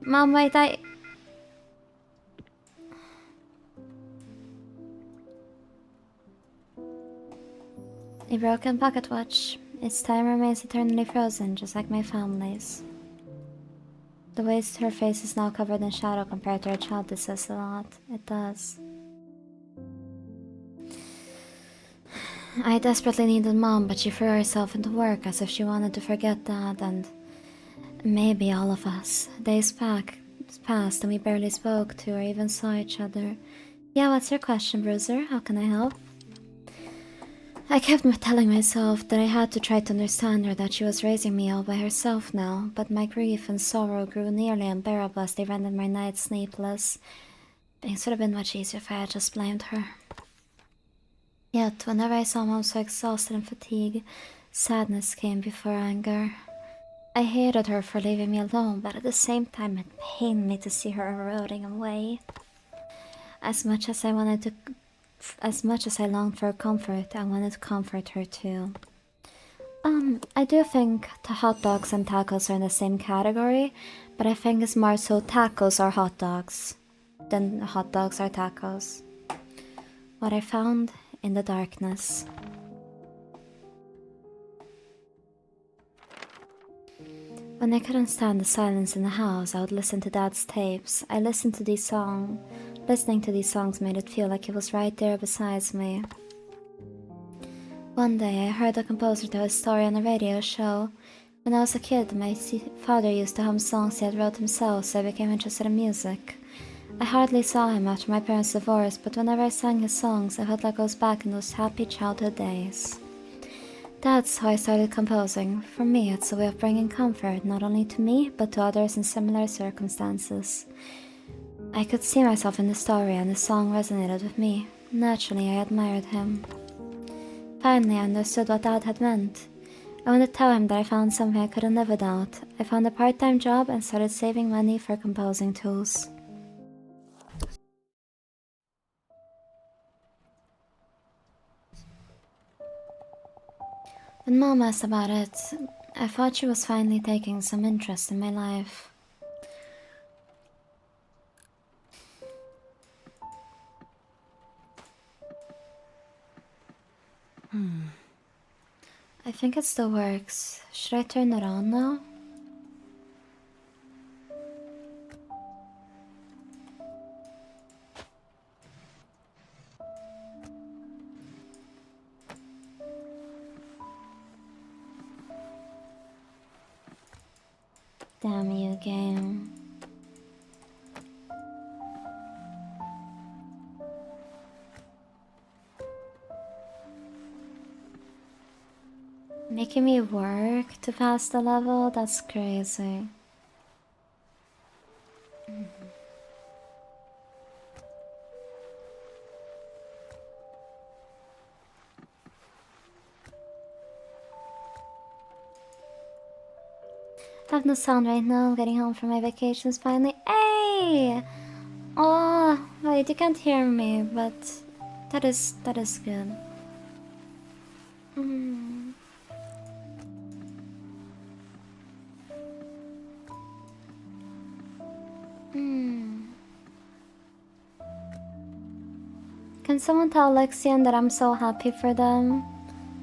Mom, wait, A broken pocket watch. Its time remains eternally frozen, just like my family's. The way her face is now covered in shadow compared to her childhood says a lot. It does. I desperately needed Mom, but she threw herself into work as if she wanted to forget Dad and maybe all of us. Days passed and we barely spoke to or even saw each other. Yeah, what's your question, Bruiser? How can I help? I kept telling myself that I had to try to understand her, that she was raising me all by herself now, but my grief and sorrow grew nearly unbearable as they rendered my nights sleepless. Things would have been much easier if I had just blamed her. Yet, whenever I saw Mom so exhausted and fatigued, sadness came before anger. I hated her for leaving me alone, but at the same time it pained me to see her eroding away. As much as I longed for comfort, I wanted to comfort her too. I do think the hot dogs and tacos are in the same category, but I think it's more so tacos are hot dogs than hot dogs are tacos. What I found in the darkness. When I couldn't stand the silence in the house, I would listen to Dad's tapes. Listening to these songs made it feel like he was right there beside me. One day, I heard the composer tell a story on a radio show. When I was a kid, my father used to hum songs he had wrote himself, so I became interested in music. I hardly saw him after my parents' divorce, but whenever I sang his songs, I felt like I was back in those happy childhood days. That's how I started composing. For me, it's a way of bringing comfort, not only to me, but to others in similar circumstances. I could see myself in the story, and the song resonated with me. Naturally, I admired him. Finally, I understood what Dad had meant. I wanted to tell him that I found something I couldn't live without. I found a part-time job and started saving money for composing tools. When Mom asked about it, I thought she was finally taking some interest in my life. I think it still works. Should I turn it on now? Damn you, game. Making me work to pass the level? That's crazy. I have no sound right now. I'm getting home from my vacations finally. Hey! Oh, wait, you can't hear me, but that is good. Hmm. Can someone tell Lexian that I'm so happy for them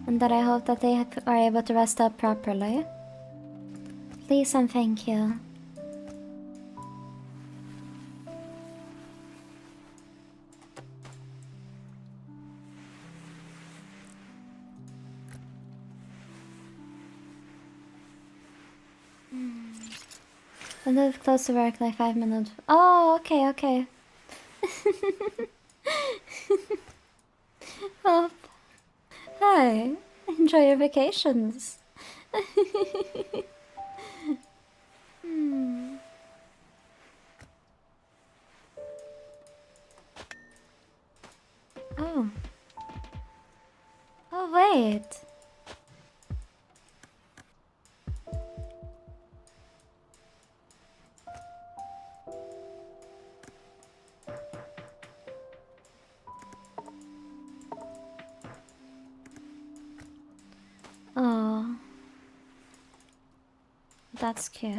and that I hope that they are able to rest up properly? Please and thank you. I live close to work, like 5 minutes. Oh, okay, okay. Oh, hi. Enjoy your vacations. Oh. right. Oh, that's cute.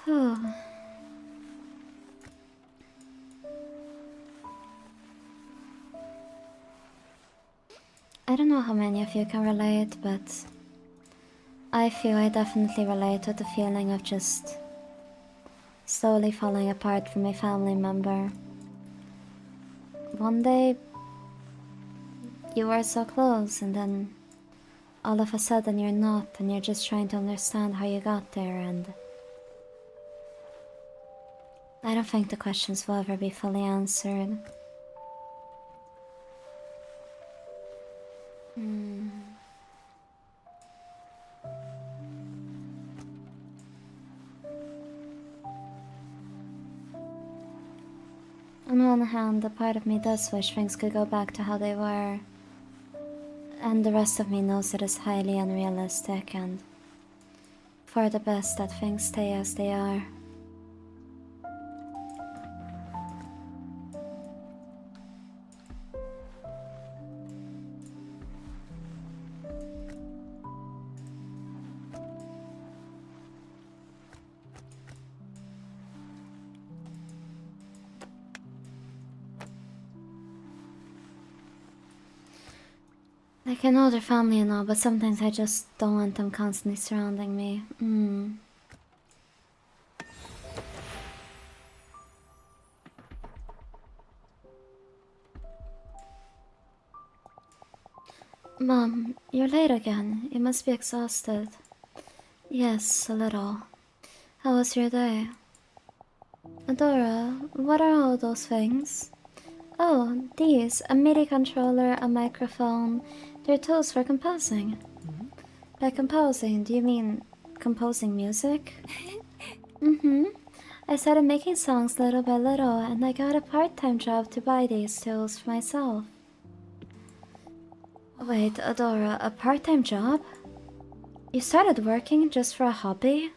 Whew. I don't know how many of you can relate, but I feel I definitely relate with the feeling of just slowly falling apart from a family member. One day, you were so close, and then all of a sudden you're not, and you're just trying to understand how you got there, and I don't think the questions will ever be fully answered. On one hand, a part of me does wish things could go back to how they were, and the rest of me knows it is highly unrealistic and for the best that things stay as they are. Like, I know their family and all, but sometimes I just don't want them constantly surrounding me. Mom, you're late again. You must be exhausted. Yes, a little. How was your day? Adora, what are all those things? Oh, these. A MIDI controller, a microphone. They're tools for composing. By composing, do you mean composing music? Mm-hmm. I started making songs little by little, and I got a part-time job to buy these tools for myself. Wait, Adora, a part-time job? You started working just for a hobby?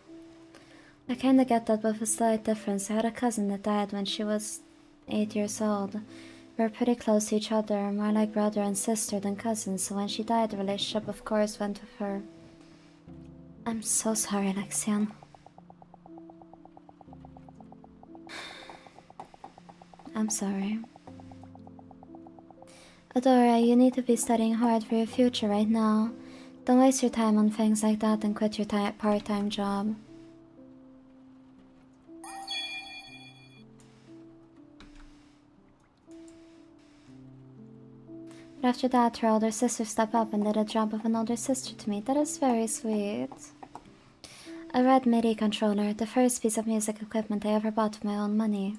I kinda get that with a slight difference. I had a cousin that died when she was 8 years old. We were pretty close to each other, more like brother and sister than cousins, so when she died, the relationship of course went with her. I'm so sorry, Lexian. I'm sorry. Adora, you need to be studying hard for your future right now. Don't waste your time on things like that and quit your part-time job. But after that, her older sister stepped up and did a job of an older sister to me. That is very sweet. A red MIDI controller, the first piece of music equipment I ever bought with my own money.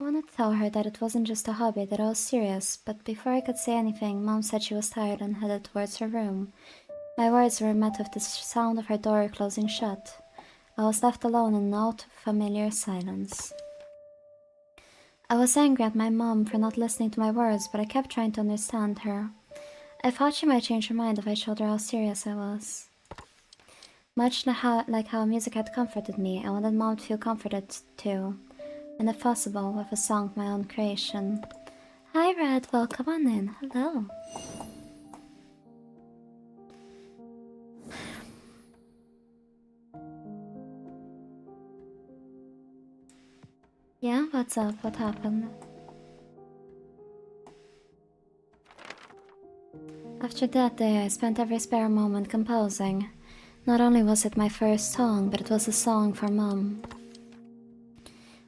I wanted to tell her that it wasn't just a hobby, that I was serious, but before I could say anything, Mom said she was tired and headed towards her room. My words were met with the sound of her door closing shut. I was left alone in an old, familiar silence. I was angry at my mom for not listening to my words, but I kept trying to understand her. I thought she might change her mind if I showed her how serious I was. Much like how music had comforted me, I wanted Mom to feel comforted too, and if possible, with a song of my own creation. Hi Red, welcome on in. Hello. Yeah, what's up? What happened? After that day, I spent every spare moment composing. Not only was it my first song, but it was a song for Mom.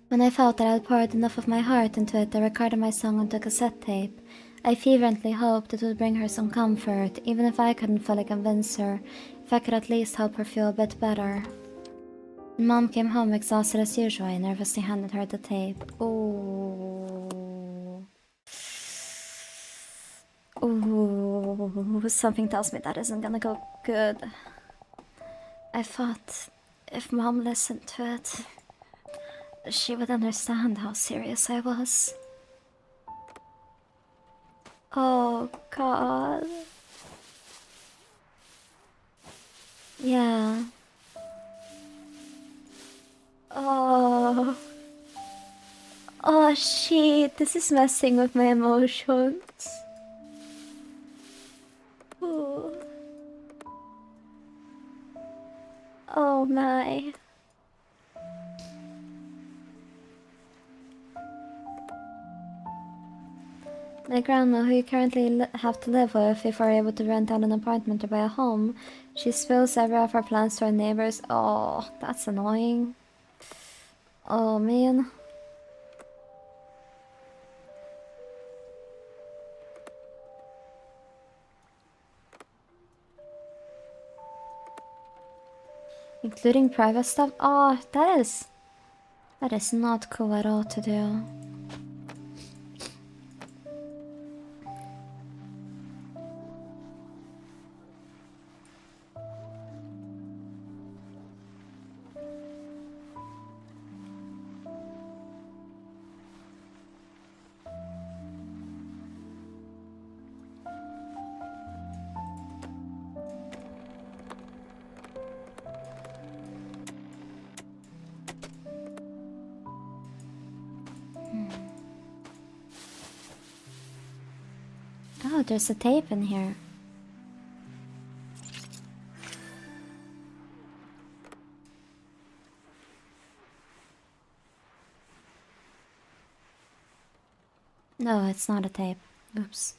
When I felt that I had poured enough of my heart into it, I recorded my song onto a cassette tape. I fervently hoped it would bring her some comfort, even if I couldn't fully convince her, if I could at least help her feel a bit better. Mom came home exhausted as usual. I nervously handed her the tape. Ooh. Ooh. Something tells me that isn't gonna go good. I thought if Mom listened to it, she would understand how serious I was. Oh, God. Yeah. Oh. Oh, shit. This is messing with my emotions. Ooh. Oh, my. My grandma, who you currently have to live with if we're able to rent out an apartment or buy a home, she spills every of her plans to her neighbors. Oh, that's annoying. Oh, man. Including private stuff? Oh, that is not cool at all to do. Oh, there's a tape in here. No, it's not a tape. Oops.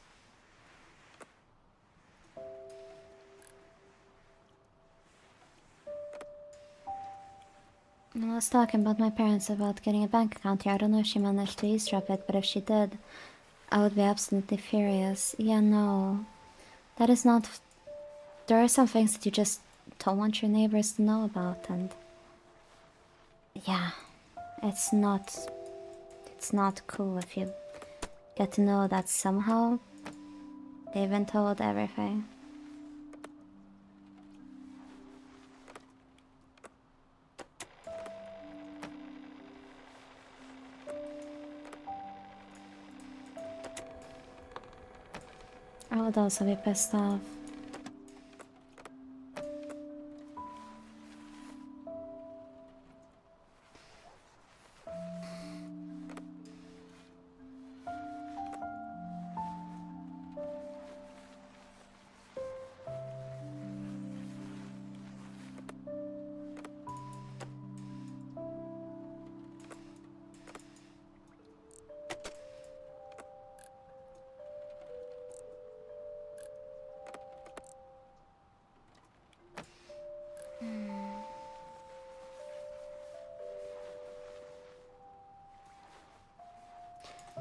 I was talking about my parents about getting a bank account here. I don't know if she managed to eavesdrop it, but if she did, I would be absolutely furious. Yeah, no. That is not... There are some things that you just don't want your neighbors to know about, and... Yeah. It's not... It's not cool if you get to know that somehow they've been told everything. I would also be pissed off.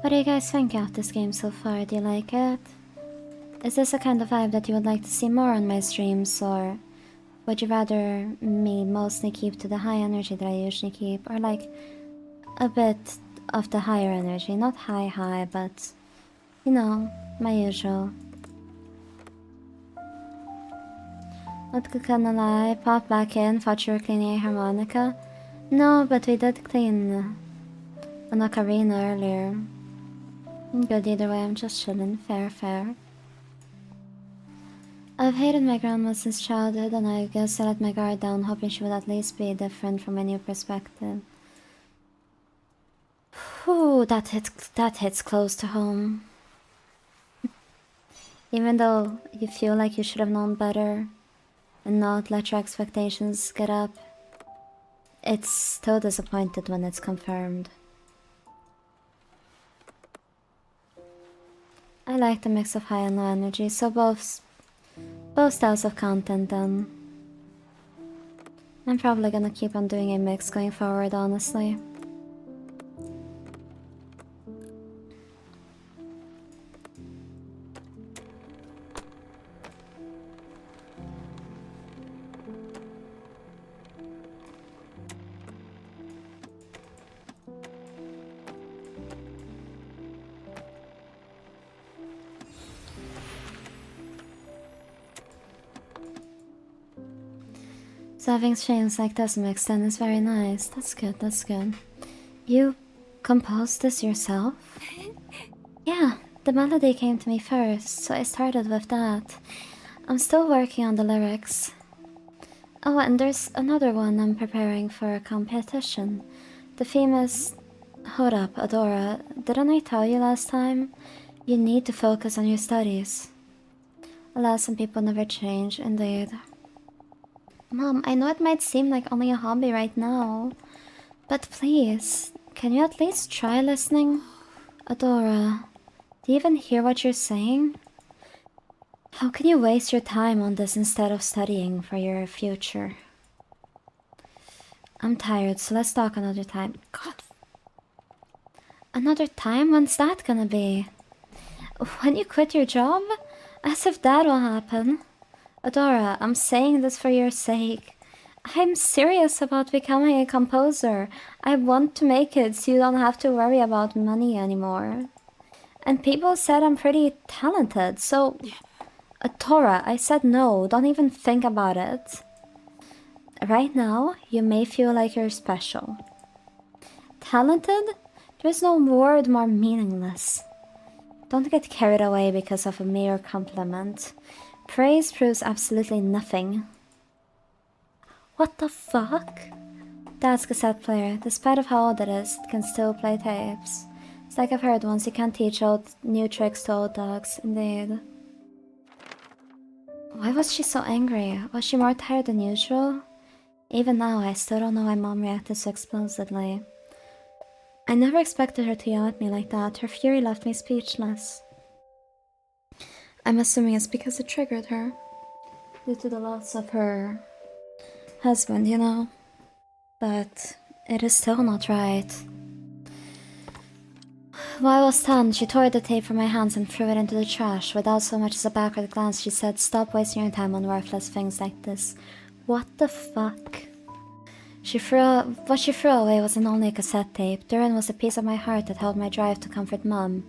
What do you guys think of this game so far? Do you like it? Is this a kind of vibe that you would like to see more on my streams, or would you rather me mostly keep to the high energy that I usually keep, or like a bit of the higher energy? Not high, but you know, my usual. Not gonna lie, pop back in, thought you were cleaning a harmonica. No, but we did clean an ocarina earlier. Good either way, I'm just chilling. Fair. I've hated my grandma since childhood, and I guess I let my guard down, hoping she would at least be different from a new perspective. Whew, that hits close to home. Even though you feel like you should have known better and not let your expectations get up, it's still disappointed when it's confirmed. I like the mix of high and low energy, so both styles of content then. I'm probably gonna keep on doing a mix going forward, honestly. having streams like this mixed in is very nice. That's good, that's good. You composed this yourself? Yeah, the melody came to me first, so I started with that. I'm still working on the lyrics. Oh, and there's another one I'm preparing for a competition. The theme is... Hold up, Adora, didn't I tell you last time? You need to focus on your studies. Alas, some people never change, indeed. Mom, I know it might seem like only a hobby right now, but please, can you at least try listening? Adora, do you even hear what you're saying? How can you waste your time on this instead of studying for your future? I'm tired, so let's talk another time. God. Another time? When's that gonna be? When you quit your job? As if that will happen. Adora, I'm saying this for your sake. I'm serious about becoming a composer. I want to make it so you don't have to worry about money anymore. And people said I'm pretty talented, so... Adora, I said no, don't even think about it. Right now, you may feel like you're special. Talented? There's no word more meaningless. Don't get carried away because of a mere compliment. Praise proves absolutely nothing. What the fuck? Dad's cassette player. Despite of how old it is, it can still play tapes. It's like I've heard once, you can't teach old new tricks to old dogs, indeed. Why was she so angry? Was she more tired than usual? Even now, I still don't know why Mom reacted so explosively. I never expected her to yell at me like that. Her fury left me speechless. I'm assuming it's because it triggered her. Due to the loss of her husband, you know. But it is still not right. While I was stunned, she tore the tape from my hands and threw it into the trash. Without so much as a backward glance, she said, "Stop wasting your time on worthless things like this." What the fuck? What she threw away wasn't only a cassette tape. Duran was a piece of my heart that held my drive to comfort Mom,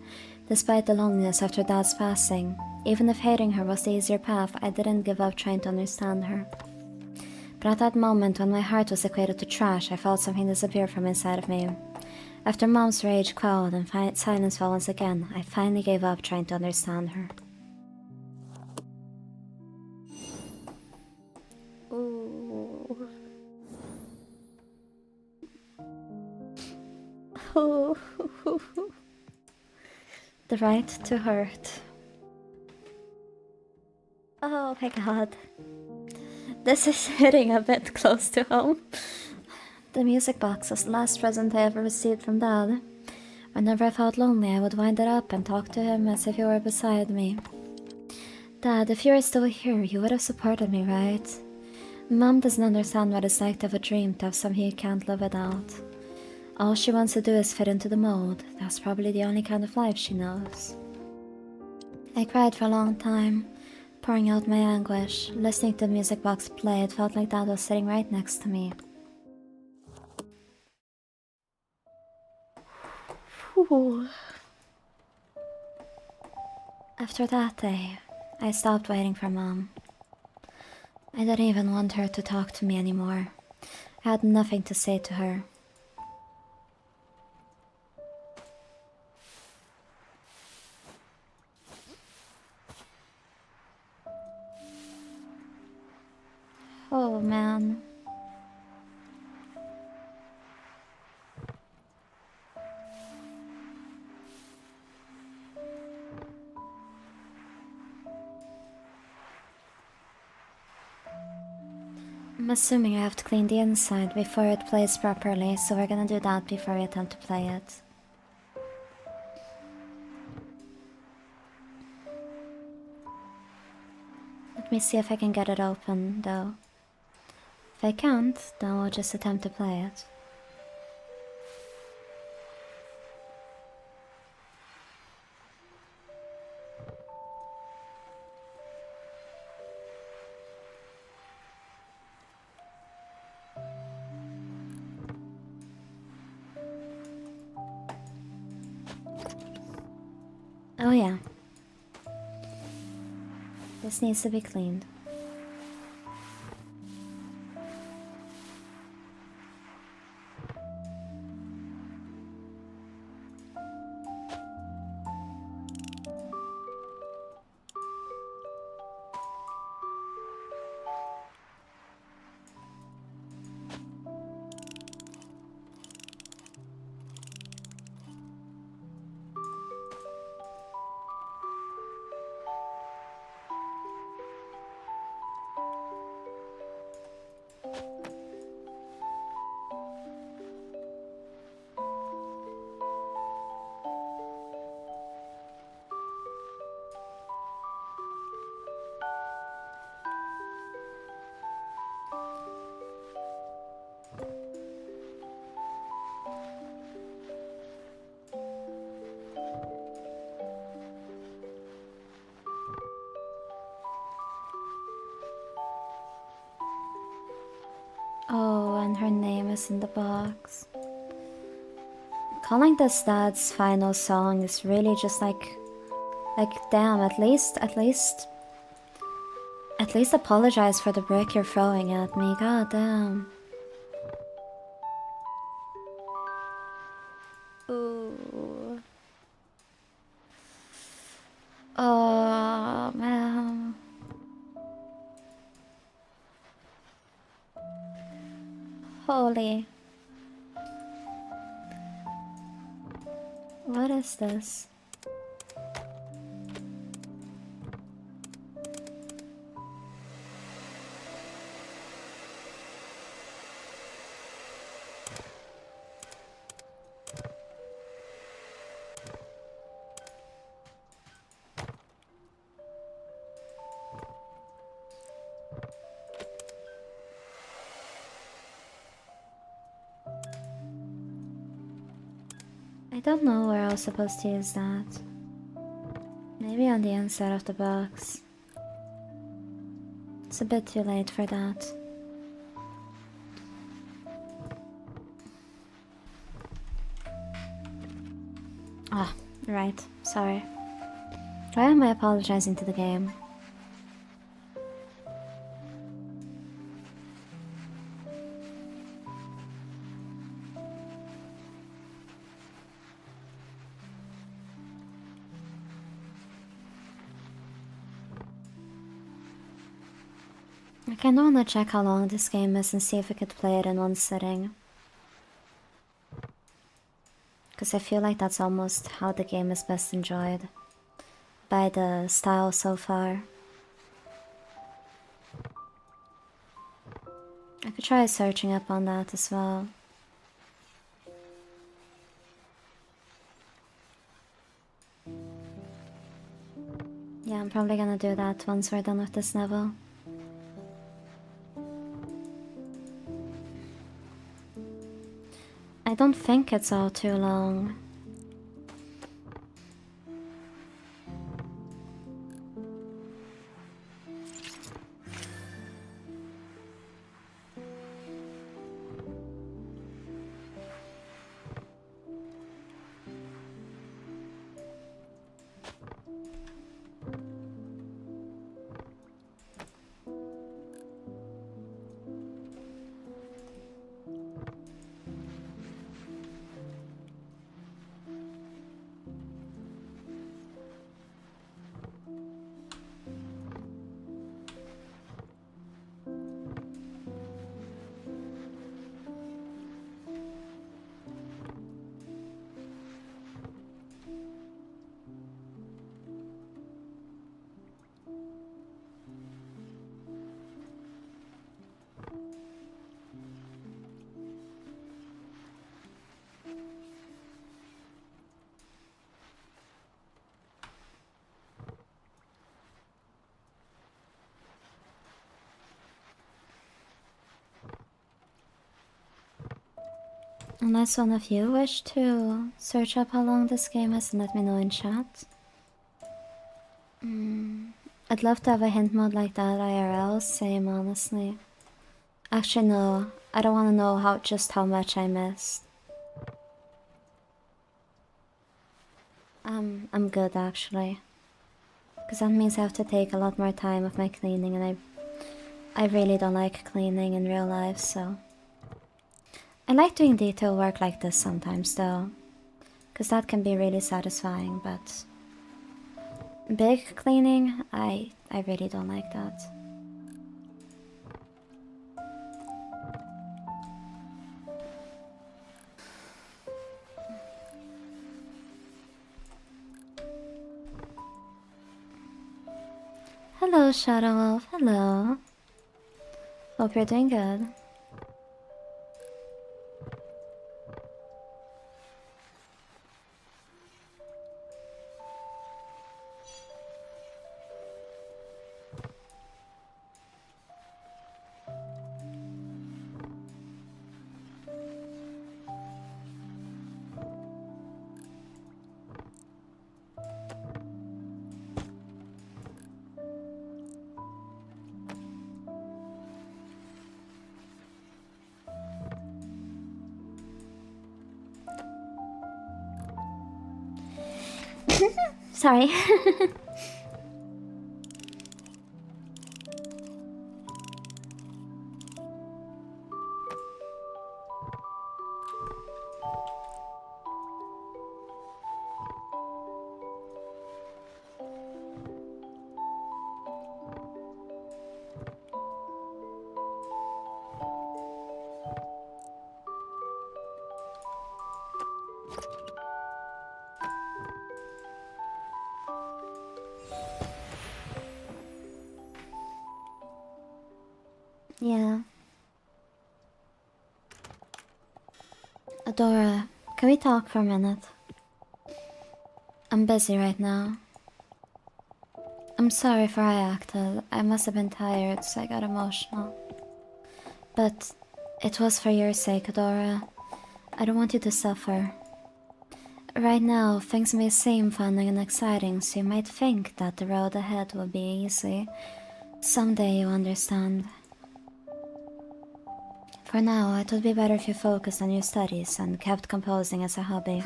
despite the loneliness after Dad's passing. Even if hating her was the easier path, I didn't give up trying to understand her. But at that moment, when my heart was equated to trash, I felt something disappear from inside of me. After Mom's rage quelled and silence fell once again, I finally gave up trying to understand her. Ooh. The right to hurt. Oh my god. This is hitting a bit close to home. The music box was the last present I ever received from Dad. Whenever I felt lonely, I would wind it up and talk to him as if he were beside me. Dad, if you were still here, you would have supported me, right? Mom doesn't understand what it's like to have a dream, to have something you can't live without. All she wants to do is fit into the mold. That's probably the only kind of life she knows. I cried for a long time, pouring out my anguish. Listening to the music box play, it felt like Dad was sitting right next to me. Ooh. After that day, I stopped waiting for Mom. I didn't even want her to talk to me anymore. I had nothing to say to her. Oh man. I'm assuming I have to clean the inside before it plays properly, so we're gonna do that before we attempt to play it. Let me see if I can get it open, though. If I can't, then we'll just attempt to play it. Oh yeah. This needs to be cleaned. and her name is in the box. Calling this dad's final song is really just like damn, at least apologize for the brick you're throwing at me, god damn. Ooh. Oh man. Holy. What is this? I don't know where I was supposed to use that. Maybe on the inside of the box. It's a bit too late for that. Ah, right. Sorry. Why am I apologizing to the game? I kinda wanna check how long this game is and see if I could play it in one sitting. Because I feel like that's almost how the game is best enjoyed. By the style so far. I could try searching up on that as well. Yeah, I'm probably gonna do that once we're done with this level. I don't think it's all too long. Unless one of you wish to search up how long this game is and let me know in chat. I'd love to have a hint mode like that IRL, same honestly. Actually no, I don't want to know just how much I missed. I'm good actually. Because that means I have to take a lot more time with my cleaning and I really don't like cleaning in real life, so... I like doing detail work like this sometimes though, because that can be really satisfying, but big cleaning, I really don't like that. Hello Shadow Wolf, hello. Hope you're doing good. Sorry. Yeah. Adora, can we talk for a minute? I'm busy right now. I'm sorry for how I acted. I must have been tired, so I got emotional. But it was for your sake, Adora. I don't want you to suffer. Right now, things may seem fun and exciting, so you might think that the road ahead will be easy. Someday you'll understand. For now, it would be better if you focused on your studies and kept composing as a hobby.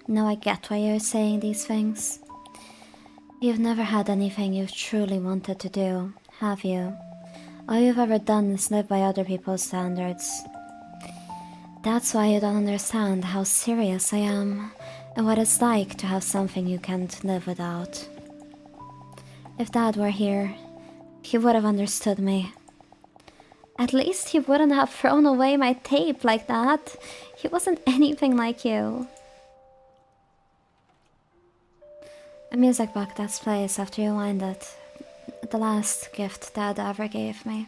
Now I get why you're saying these things. You've never had anything you've truly wanted to do, have you? All you've ever done is live by other people's standards. That's why you don't understand how serious I am, and what it's like to have something you can't live without. If Dad were here, he would have understood me. At least he wouldn't have thrown away my tape like that. He wasn't anything like you. A music box that plays after you wind it. The last gift Dad ever gave me.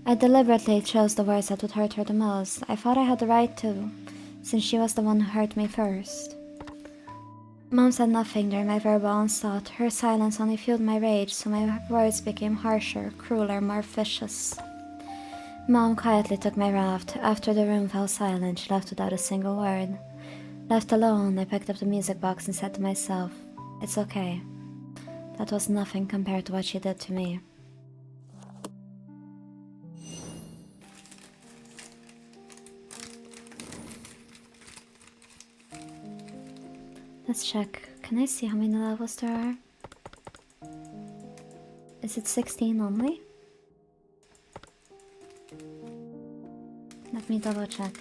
I deliberately chose the words that would hurt her the most. I thought I had the right to, since she was the one who hurt me first. Mom said nothing during my verbal onslaught. Her silence only fueled my rage, so my words became harsher, crueler, more vicious. Mom quietly took my raft. After the room fell silent, she left without a single word. Left alone, I picked up the music box and said to myself, "It's okay. That was nothing compared to what she did to me." Let's check. Can I see how many levels there are? Is it 16 only? Let me double check.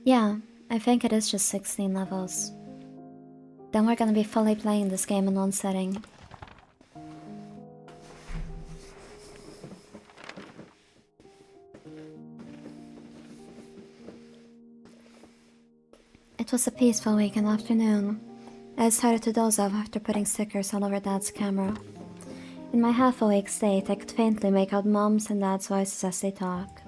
Yeah, I think it is just 16 levels. Then we're gonna be fully playing this game in one setting. It was a peaceful weekend afternoon. I started to doze off after putting stickers all over Dad's camera. In my half-awake state, I could faintly make out Mom's and Dad's voices as they talk.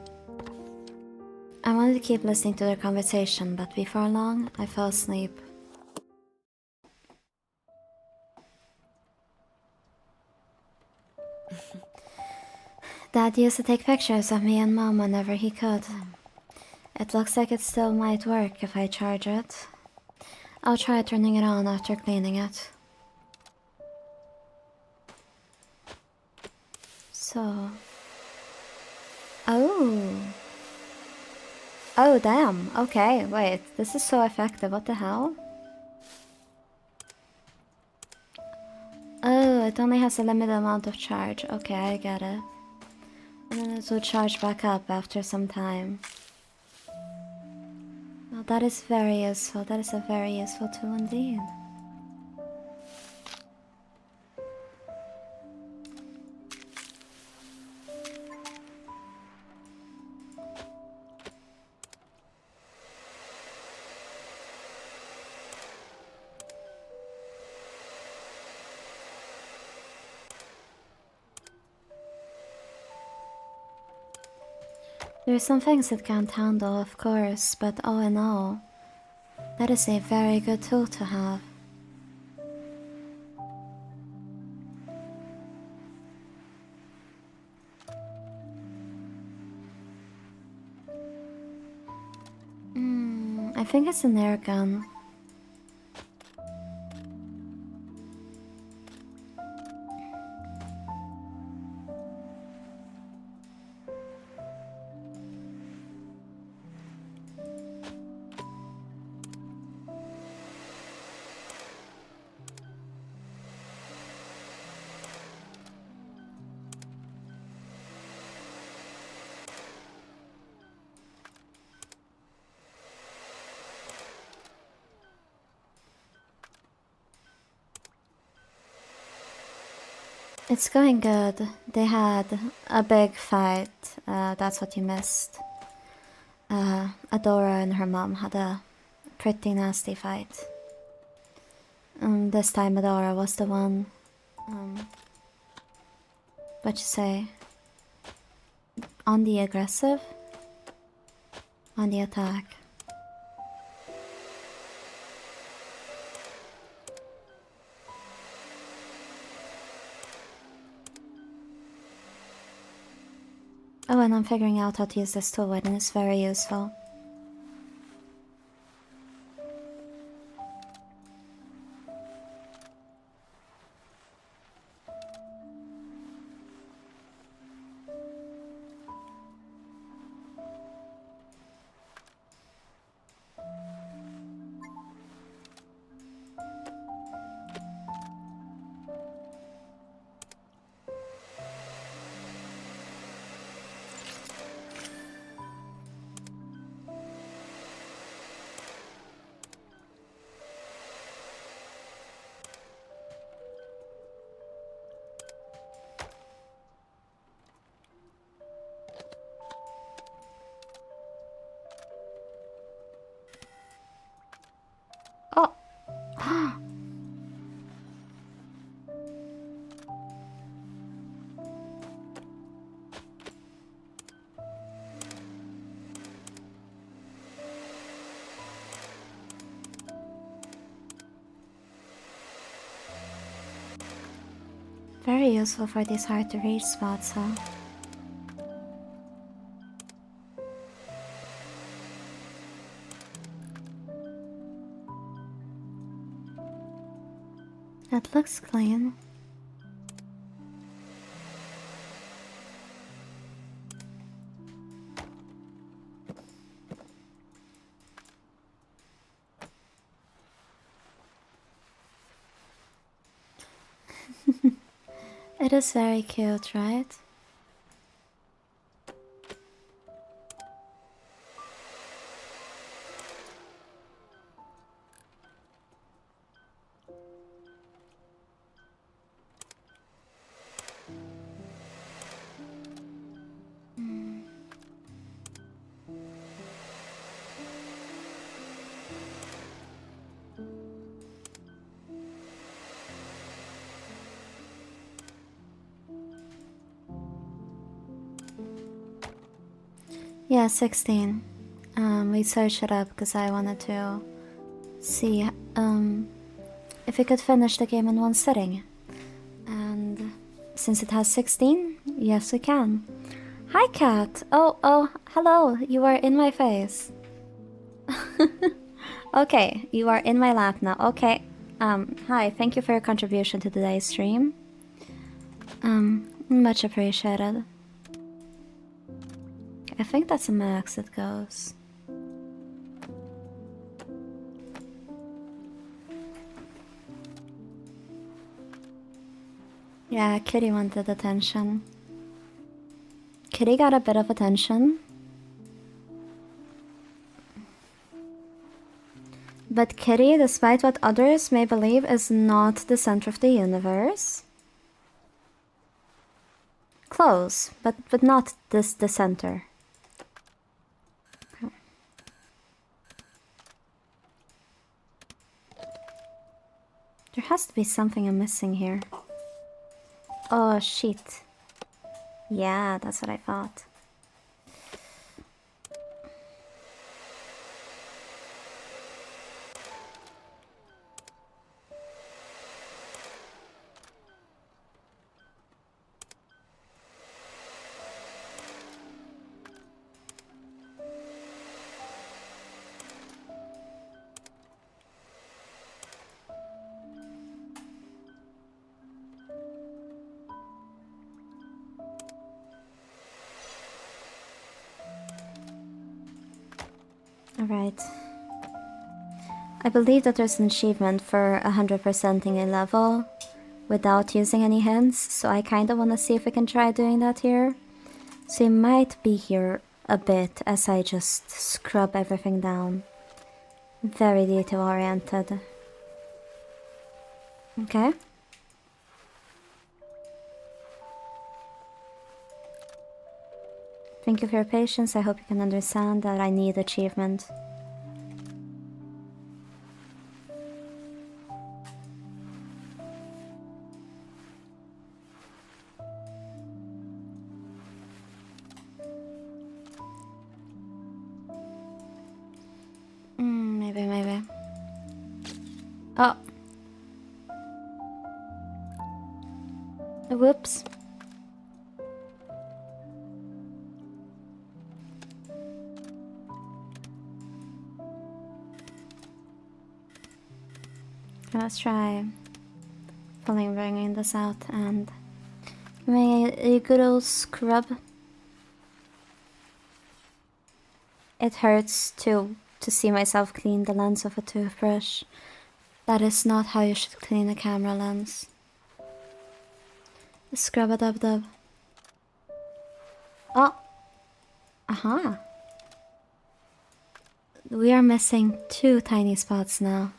I wanted to keep listening to their conversation, but before long, I fell asleep. Dad used to take pictures of me and Mom whenever he could. It looks like it still might work if I charge it. I'll try turning it on after cleaning it. So... Oh... Oh damn, okay, wait, this is so effective, what the hell? Oh, it only has a limited amount of charge, okay, I get it. And then it will charge back up after some time. Well, that is very useful, that is a very useful tool indeed. There are some things it can't handle, of course, but all in all, that is a very good tool to have. I think it's an air gun. It's going good. They had a big fight. That's what you missed. Adora and her mom had a pretty nasty fight. This time Adora was the one. What you say? On the aggressive? On the attack. Oh, and I'm figuring out how to use this tool, and it's very useful. Oh! Very useful for these hard to reach spots, huh? That looks clean. It is very cute, right? Yeah, 16. We searched it up because I wanted to see if we could finish the game in one sitting. And since it has 16, yes we can. Hi Cat! Oh, hello, you are in my face. Okay, you are in my lap now. Okay. Hi, thank you for your contribution to today's stream. Much appreciated. I think that's a max it goes. Yeah, Kitty wanted attention. Kitty got a bit of attention. But Kitty, despite what others may believe, is not the center of the universe. Close, but not the center. Okay. There has to be something I'm missing here. Oh shit. Yeah, that's what I thought. Alright. I believe that there's an achievement for 100%ing a level without using any hints, so I kind of want to see if I can try doing that here. So you might be here a bit as I just scrub everything down. Very detail oriented. Okay. Thank you for your patience. I hope you can understand that I need achievement. Maybe. Oh. Whoops. Let's try bringing this out and giving a good old scrub. It hurts to see myself clean the lens of a toothbrush. That is not how you should clean a camera lens. Scrub a dub dub. Oh! Aha! We are missing 2 tiny spots now.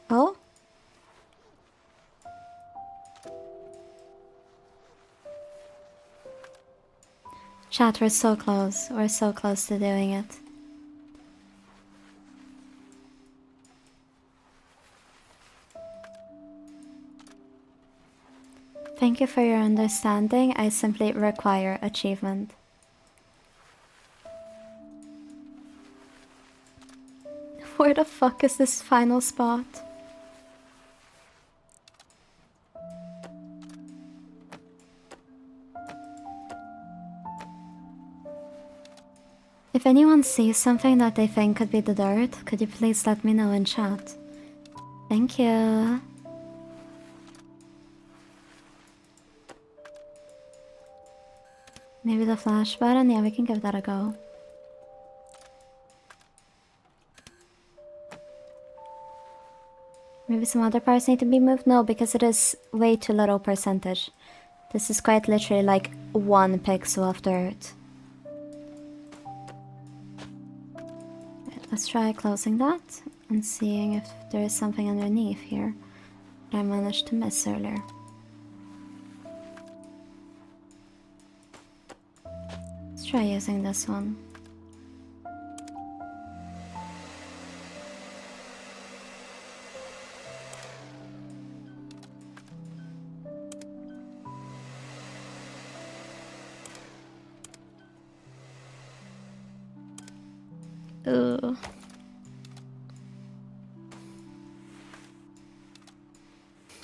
Oh? Chat, we're so close. We're so close to doing it. Thank you for your understanding. I simply require achievement. Where the fuck is this final spot? If anyone sees something that they think could be the dirt, could you please let me know in chat? Thank you. Maybe the flash button? Yeah, we can give that a go. Maybe some other parts need to be moved? No, because it is way too little percentage. This is quite literally like 1 pixel of dirt. Right, let's try closing that and seeing if there is something underneath here that I managed to miss earlier. Let's try using this one. Ooh.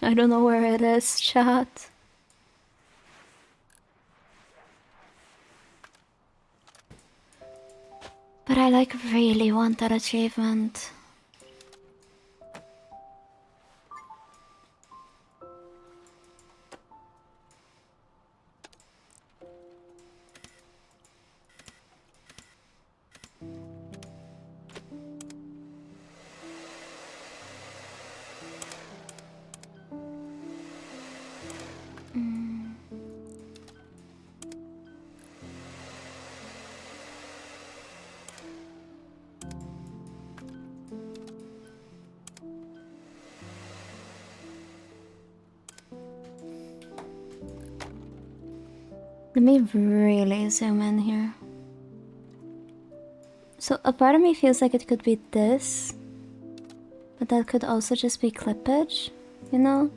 I don't know where it is, chat. But I like really want that achievement. Let me really zoom in here. So a part of me feels like it could be this, but that could also just be clippage, you know?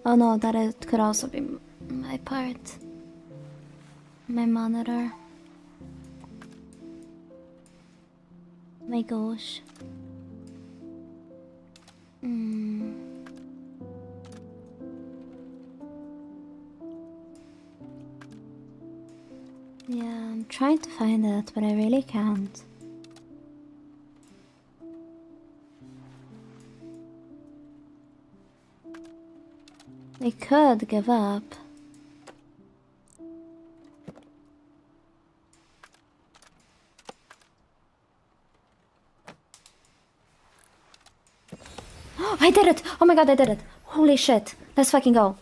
Oh no, that it could also be my part. My monitor. My gosh. Yeah, I'm trying to find it, but I really can't. We could give up. I did it! Oh my god, I did it! Holy shit. Let's fucking go.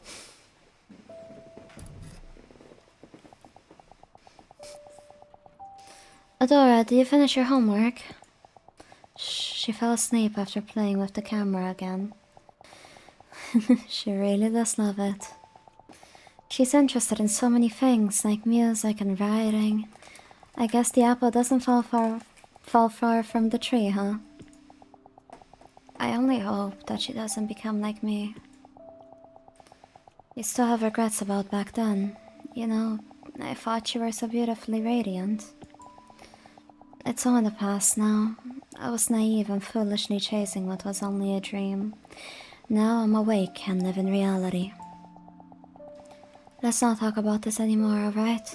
Adora, did you finish your homework? She fell asleep after playing with the camera again. She really does love it. She's interested in so many things, like music and writing. I guess the apple doesn't fall far from the tree, huh? I only hope that she doesn't become like me. You still have regrets about back then. You know, I thought you were so beautifully radiant. It's all in the past now. I was naive and foolishly chasing what was only a dream. Now I'm awake and live in reality. Let's not talk about this anymore, alright?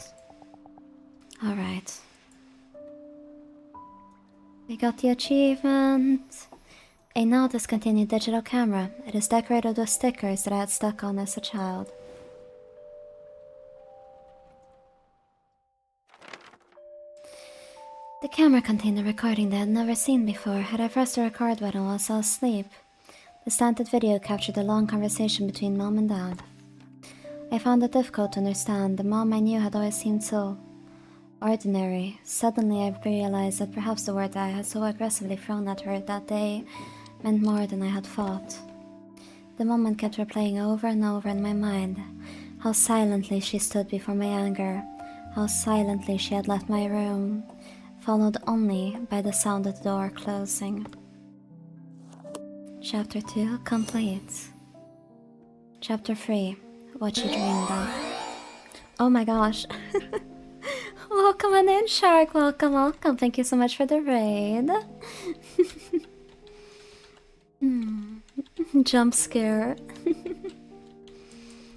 Alright. We got the achievement. A now discontinued digital camera. It is decorated with stickers that I had stuck on as a child. The camera contained a recording that I had never seen before. Had I pressed the record button while I was asleep? The slanted video captured a long conversation between Mom and Dad. I found it difficult to understand. The mom I knew had always seemed so ordinary. Suddenly I realized that perhaps the word I had so aggressively thrown at her that day meant more than I had thought. The moment kept replaying over and over in my mind. How silently she stood before my anger. How silently she had left my room, followed only by the sound of the door closing. Chapter 2 complete. Chapter 3 What she dreamed of. Oh my gosh. Welcome on in, Shark. Welcome, welcome. Thank you so much for the raid. Jump scare.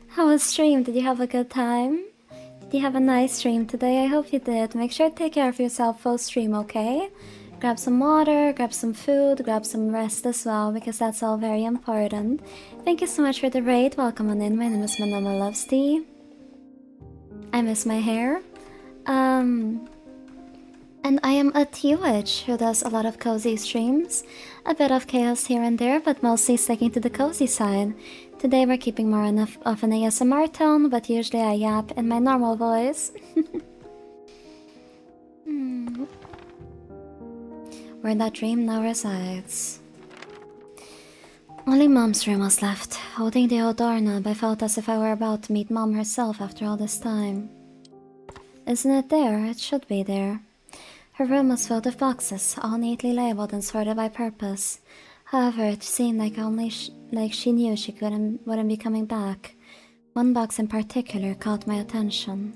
How was stream? Did you have a good time? Did you have a nice stream today? I hope you did. Make sure to take care of yourself full stream, okay? Grab some water, grab some food, grab some rest as well, because that's all very important. Thank you so much for the raid. Welcome on in. My name is Manama Loves Tea. I miss my hair. And I am a tea witch who does a lot of cozy streams. A bit of chaos here and there, but mostly sticking to the cozy side. Today we're keeping more of an ASMR tone, but usually I yap in my normal voice. Where that dream now resides. Only Mom's room was left. Holding the old doorknob, I felt as if I were about to meet Mom herself after all this time. Isn't it there? It should be there. Her room was filled with boxes, all neatly labeled and sorted by purpose. However, it seemed like she knew she wouldn't be coming back. One box in particular caught my attention.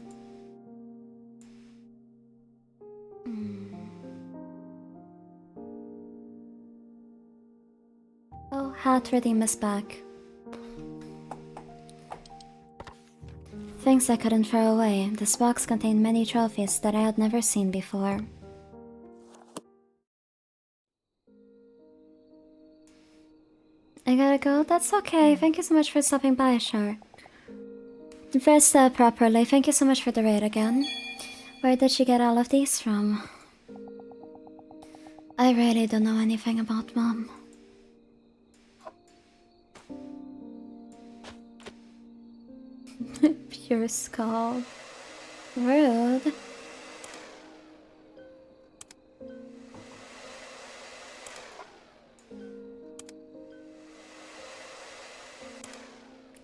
Oh, hat redeem is back. Things I couldn't throw away. This box contained many trophies that I had never seen before. I gotta go? That's okay. Thank you so much for stopping by, Shark. Dressed up properly. Thank you so much for the raid again. Where did she get all of these from? I really don't know anything about Mom. Pure skull. Rude.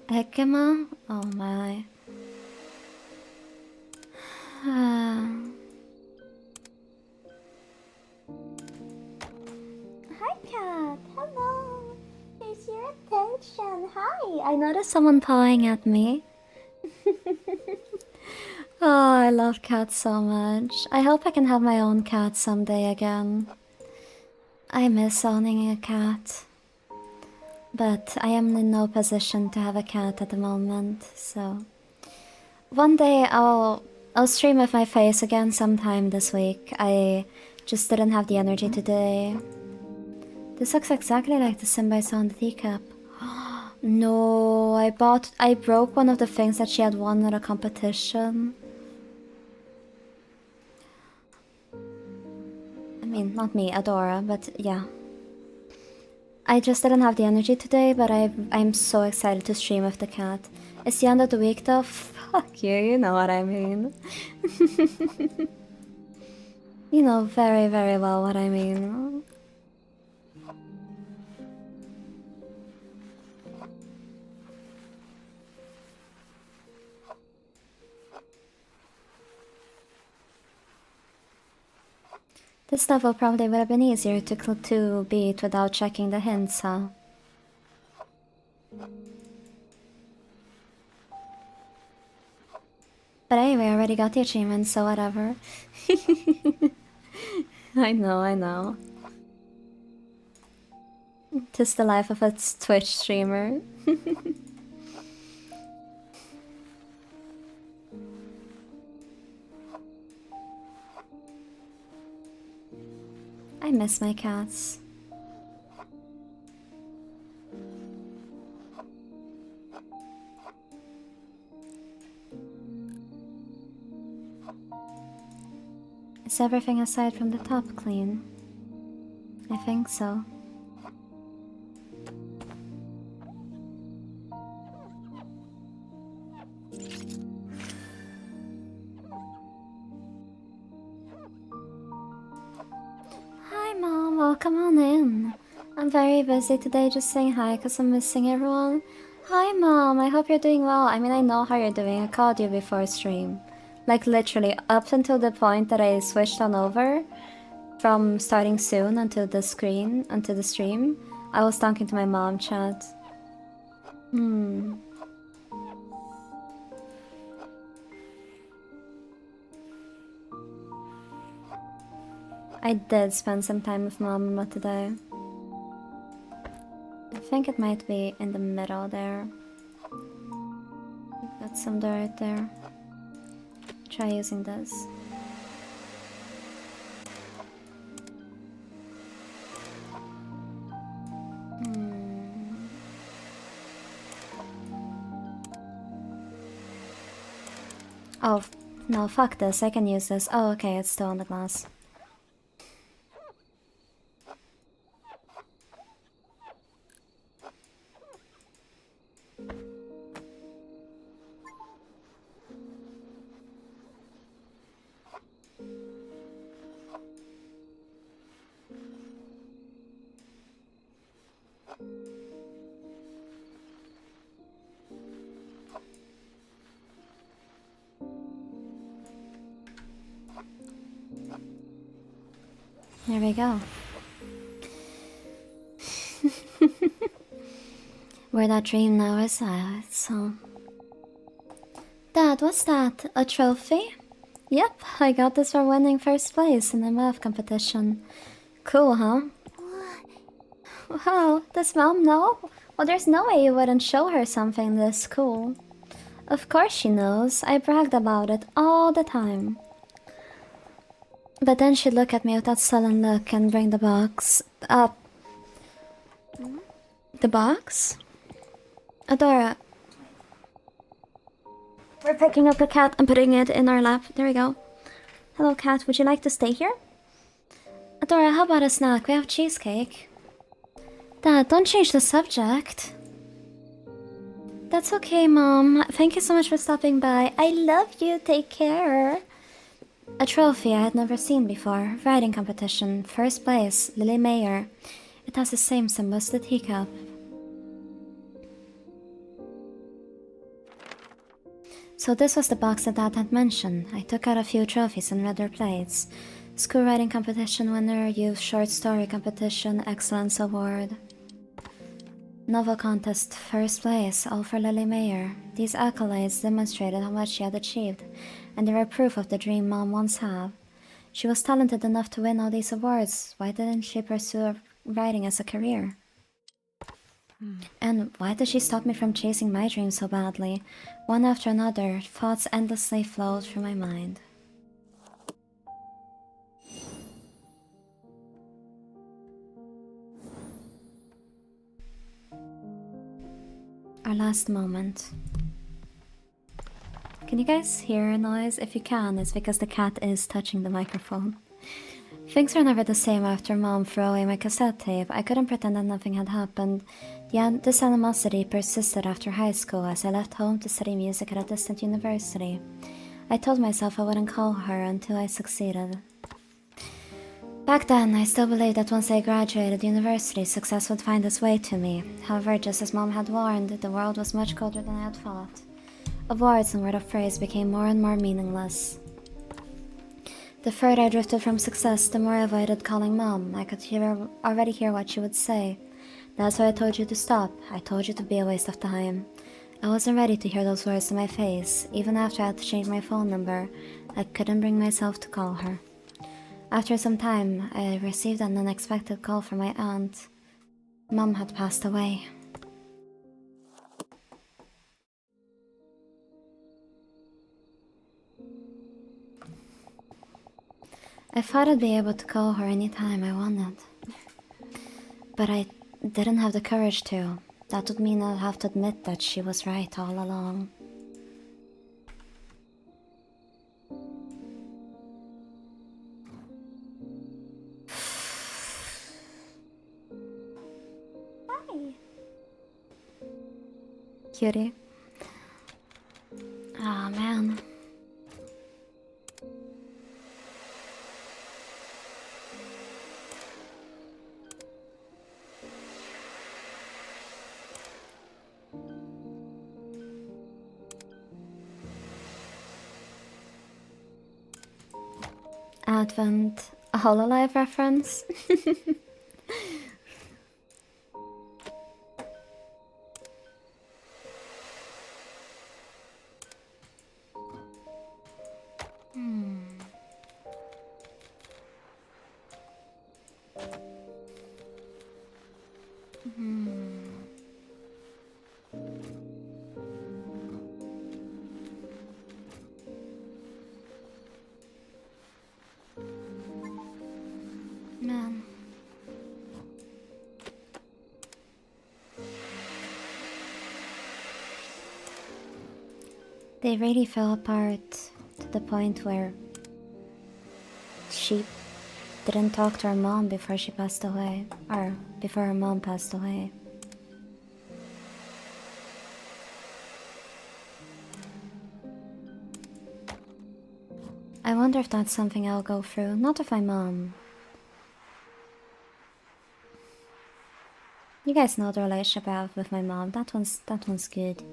Ekema? Oh my. Hi, Cat. Hello. Here's your attention. Hi. I noticed someone pawing at me. Oh, I love cats so much. I hope I can have my own cat someday again. I miss owning a cat. But I am in no position to have a cat at the moment, so... One day I'll stream with my face again sometime this week. I just didn't have the energy today. This looks exactly like the symbol I saw in the teacup. No, I broke one of the things that she had won at a competition. I mean, not me, Adora, but yeah. I just didn't have the energy today, but I'm so excited to stream with the cat. It's the end of the week though. Fuck you, you know what I mean. You know very, very well what I mean. This level probably would have been easier to beat without checking the hints, huh? But anyway, I already got the achievement, so whatever. I know, I know. Tis the life of a Twitch streamer. I miss my cats. Is everything aside from the top clean? I think so. Hi Mom, welcome on in. I'm very busy today, just saying hi because I'm missing everyone. Hi Mom, I hope you're doing well. I mean, I know how you're doing. I called you before stream. Like literally up until the point that I switched on over from starting soon until the stream, I was talking to my mom chat. I did spend some time with Mama today. I think it might be in the middle there. Got some dirt there. Try using this. Oh, no, fuck this. I can use this. Oh, okay, it's still on the glass. There we go. Where that dream now resides, so... Dad, what's that? A trophy? Yep, I got this for winning first place in the math competition. Cool, huh? Wow, does Mom know? Well, there's no way you wouldn't show her something this cool. Of course she knows. I bragged about it all the time. But then she'd look at me with that sullen look and bring the box up. The box? Adora. We're picking up the cat and putting it in our lap. There we go. Hello, cat. Would you like to stay here? Adora, how about a snack? We have cheesecake. Dad, don't change the subject. That's okay, Mom. Thank you so much for stopping by. I love you. Take care. A trophy I had never seen before. Riding competition. First place. Lily Mayer. It has the same symbol as the teacup. So this was the box that Dad had mentioned. I took out a few trophies and read their plates. School writing competition winner, youth short story competition, excellence award. Novel contest, first place, all for Lily Mayer. These accolades demonstrated how much she had achieved, and they were proof of the dream Mom once had. She was talented enough to win all these awards. Why didn't she pursue writing as a career? And why did she stop me from chasing my dreams so badly? One after another, thoughts endlessly flowed through my mind. last moment. Can you guys hear a noise? If you can, it's because the cat is touching the microphone. Things were never the same after Mom threw away my cassette tape. I couldn't pretend that nothing had happened. This animosity persisted after high school as I left home to study music at a distant university. I told myself I wouldn't call her until I succeeded. Back then, I still believed that once I graduated university, success would find its way to me. However, just as Mom had warned, the world was much colder than I had thought. Awards and word of praise became more and more meaningless. The further I drifted from success, the more I avoided calling Mom. I could already hear what she would say. That's why I told you to stop. I told you to be a waste of time. I wasn't ready to hear those words to my face. Even after I had to change my phone number, I couldn't bring myself to call her. After some time, I received an unexpected call from my aunt. Mom had passed away. I thought I'd be able to call her anytime I wanted. But I didn't have the courage to. That would mean I'd have to admit that she was right all along. Hi. Cutie. Oh man. Advent, a Hololive reference? Man. They really fell apart to the point where she didn't talk to her mom before she passed away, or before her mom passed away. I wonder if that's something I'll go through, not with my mom. You guys know the relationship I have with my mom. That one's good.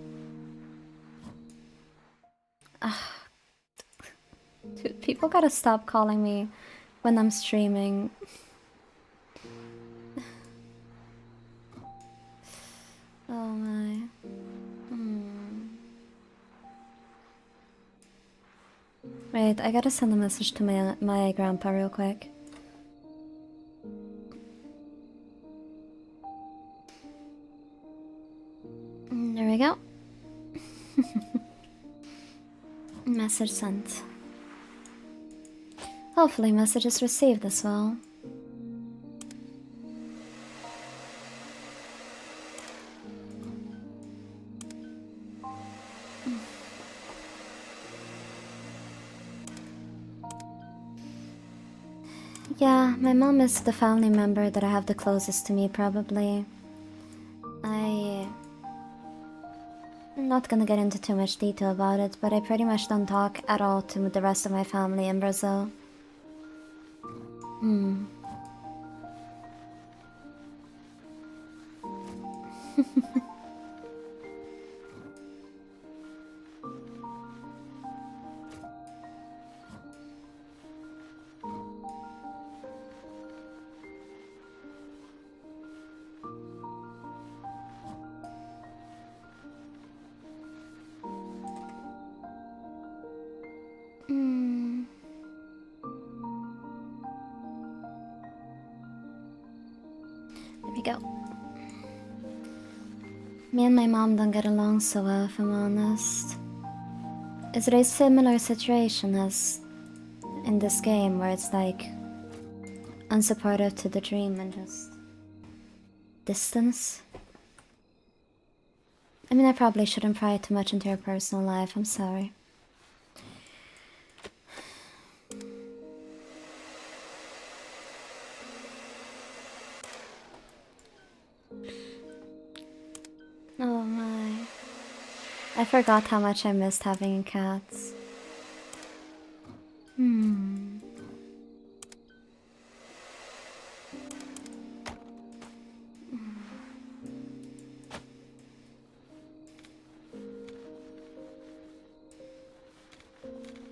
Dude, people gotta stop calling me when I'm streaming. Oh my. Wait, I gotta send a message to my grandpa real quick. There we go. Message sent. Hopefully message is received as well. Yeah, my mom is the family member that I have the closest to me, probably. I'm not gonna get into too much detail about it, but I pretty much don't talk at all to the rest of my family in Brazil. There we go. Me and my mom don't get along so well, if I'm honest. Is it a similar situation as in this game where it's like unsupportive to the dream and just distance? I mean, I probably shouldn't pry too much into your personal life, I'm sorry. Oh my. I forgot how much I missed having cats.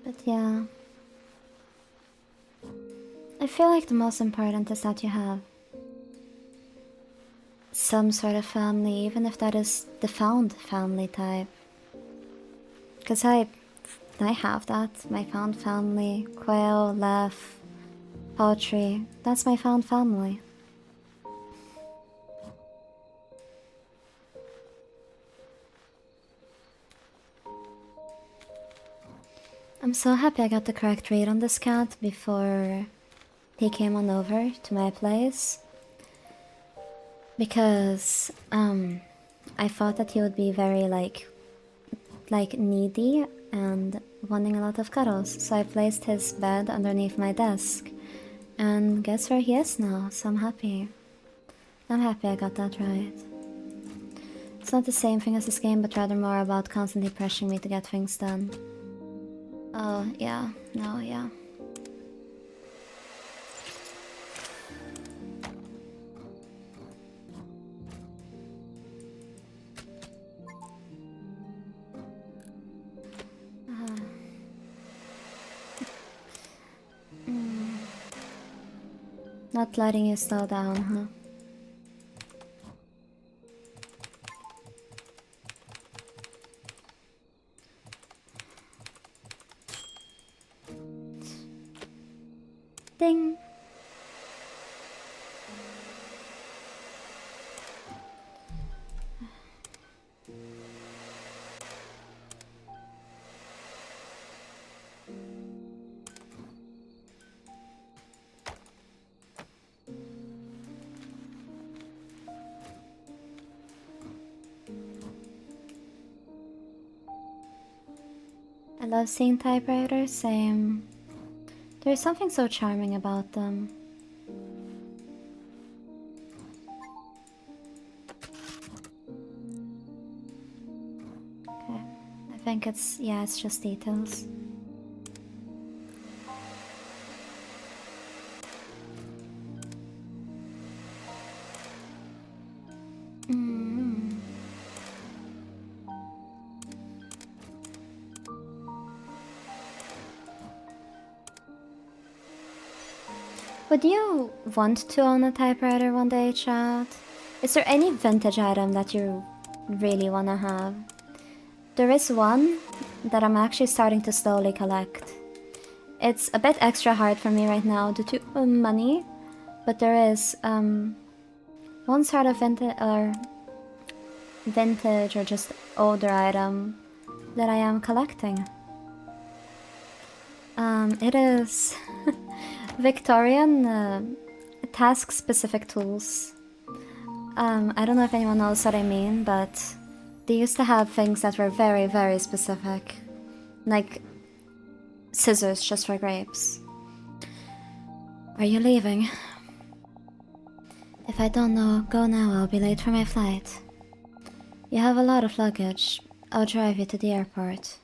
But yeah. I feel like the most important is that you have some sort of family, even if that is the found family type. Because I have that. My found family. Quail, laugh, poetry. That's my found family. I'm so happy I got the correct read on this cat before he came on over to my place. Because, I thought that he would be very, like needy and wanting a lot of cuddles. So I placed his bed underneath my desk. And guess where he is now, so I'm happy. I'm happy I got that right. It's not the same thing as this game, but rather more about constantly pressuring me to get things done. Oh, yeah. No, yeah. Not letting you slow down, huh? Ding! I love seeing typewriters, same. There's something so charming about them. Okay, I think it's just details. Would you want to own a typewriter one day, chat? Is there any vintage item that you really wanna have? There is one that I'm actually starting to slowly collect. It's a bit extra hard for me right now due to money, but there is one sort of vintage or just older item that I am collecting. It is Victorian task-specific tools. I don't know if anyone knows what I mean, but they used to have things that were very, very specific. Like scissors just for grapes. Are you leaving? If I don't know, go now, I'll be late for my flight. You have a lot of luggage. I'll drive you to the airport.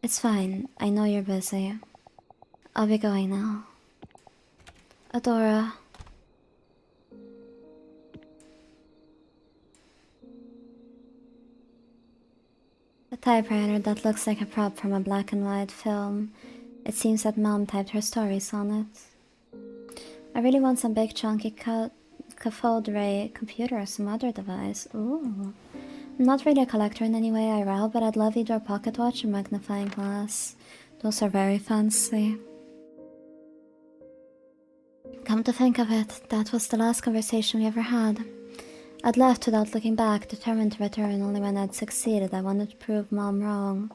It's fine, I know you're busy. I'll be going now. Adora. A typewriter that looks like a prop from a black and white film. It seems that Mom typed her stories on it. I really want some big chunky cathode ray computer or some other device. Ooh. I'm not really a collector in any way, IRL, but I'd love either a pocket watch or magnifying glass. Those are very fancy. Come to think of it, that was the last conversation we ever had. I'd left without looking back, determined to return only when I'd succeeded. I wanted to prove Mom wrong.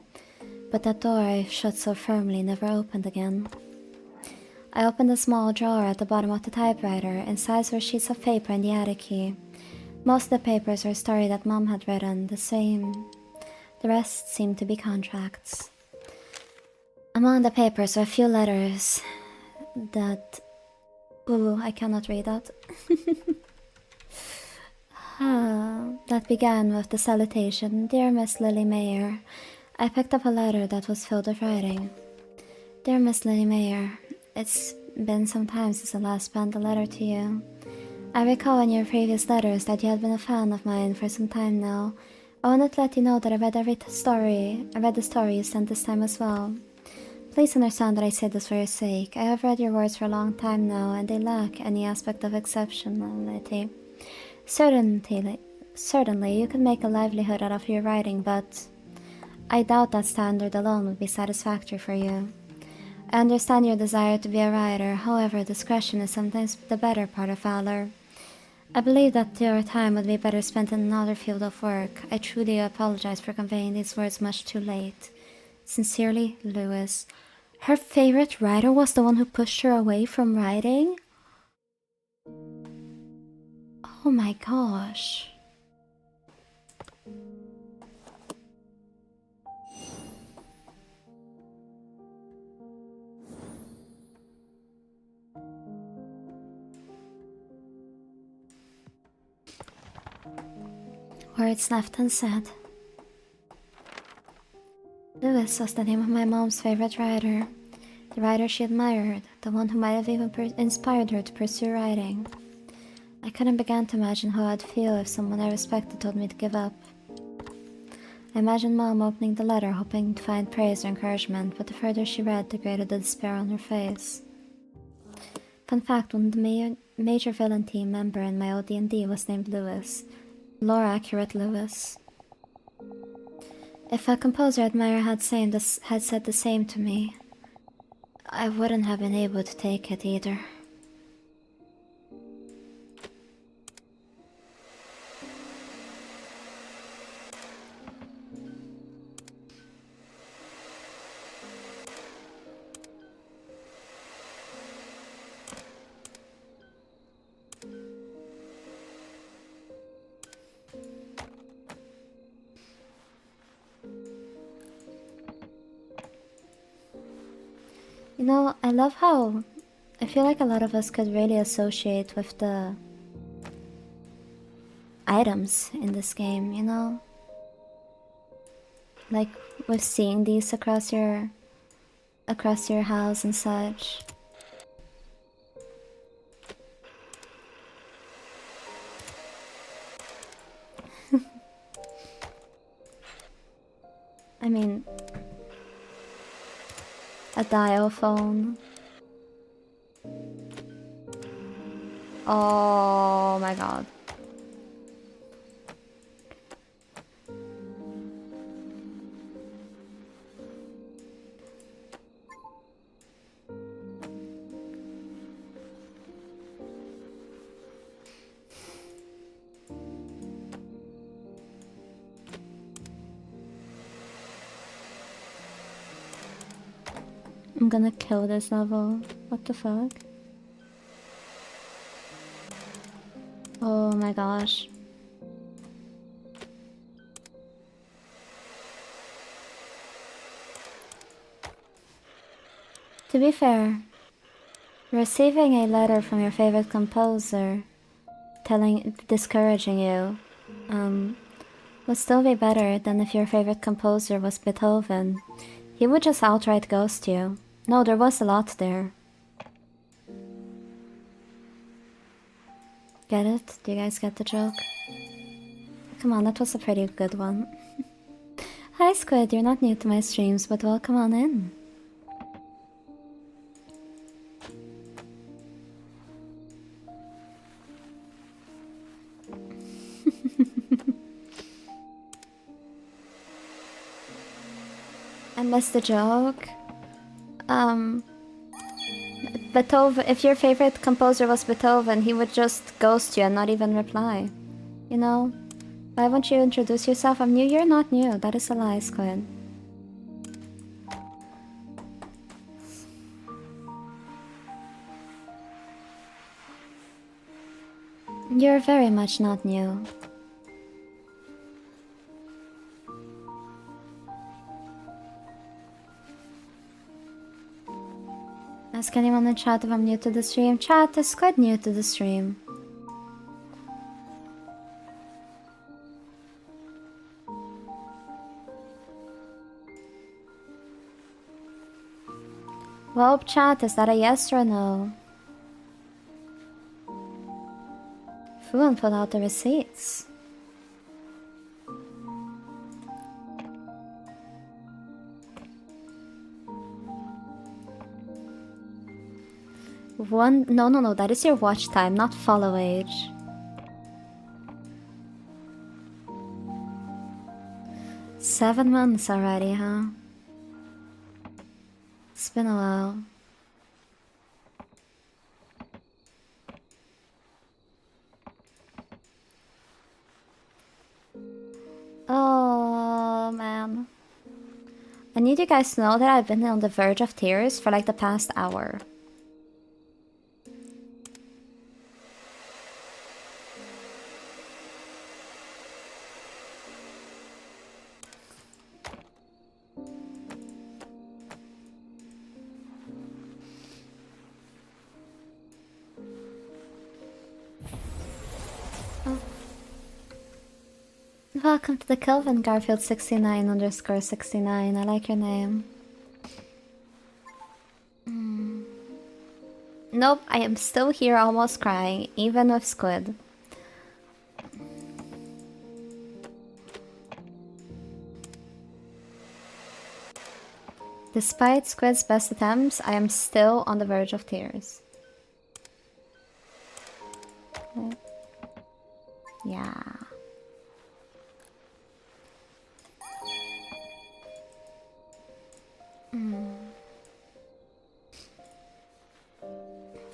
But that door I shut so firmly never opened again. I opened a small drawer at the bottom of the typewriter. Inside were sheets of paper and the attic key. Most of the papers were story that Mom had written, the same. The rest seemed to be contracts. Among the papers were a few letters that... Ooh, I cannot read that. That began with the salutation, Dear Miss Lily Mayer. I picked up a letter that was filled with writing. Dear Miss Lily Mayer, it's been some time since I last penned a letter to you. I recall in your previous letters that you had been a fan of mine for some time now. I wanted to let you know that I read the story you sent this time as well. Please understand that I say this for your sake. I have read your words for a long time now, and they lack any aspect of exceptionality. Certainly, you can make a livelihood out of your writing, but I doubt that standard alone would be satisfactory for you. I understand your desire to be a writer, however, discretion is sometimes the better part of valor. I believe that your time would be better spent in another field of work. I truly apologize for conveying these words much too late. Sincerely, Lewis. Her favorite writer was the one who pushed her away from writing? Oh my gosh. Words left unsaid. Lewis was the name of my mom's favorite writer. The writer she admired, the one who might have even inspired her to pursue writing. I couldn't begin to imagine how I'd feel if someone I respected told me to give up. I imagined Mom opening the letter hoping to find praise or encouragement, but the further she read, the greater the despair on her face. Fun fact, one of the major villain team member in my OD&D was named Lewis. Lore accurate Lewis. If a composer I admire had said the same to me, I wouldn't have been able to take it either. You know, I love how I feel like a lot of us could really associate with the items in this game, you know? Like with seeing these across your house and such. I mean, a dial phone. Oh my god. I'm gonna kill this level. What the fuck? Oh my gosh. To be fair, receiving a letter from your favorite composer discouraging you, would still be better than if your favorite composer was Beethoven. He would just outright ghost you. No, there was a lot there. Get it? Do you guys get the joke? Come on, that was a pretty good one. Hi Squid, you're not new to my streams, but welcome on in. I missed the joke. Beethoven, if your favorite composer was Beethoven, he would just ghost you and not even reply. You know? Why won't you introduce yourself? I'm new. You're not new. That is a lie, Squid. You're very much not new. Ask anyone in chat if I'm new to the stream. Chat is quite new to the stream. Well, chat, is that a yes or a no? Fuan put out the receipts. No, that is your watch time, not follow age. Seven months already, huh? It's been a while. Oh, man. I need you guys to know that I've been on the verge of tears for like the past hour. Welcome to the Kelvin Garfield 69_69. I like your name. Nope, I am still here almost crying, even with Squid. Despite Squid's best attempts, I am still on the verge of tears. Okay. Yeah.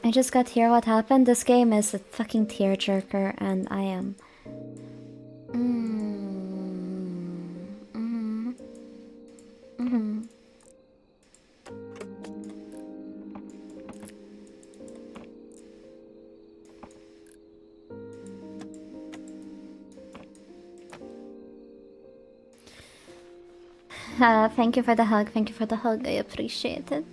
I just got here. What happened? This game is a fucking tearjerker, and I am. Thank you for the hug. Thank you for the hug. I appreciate it.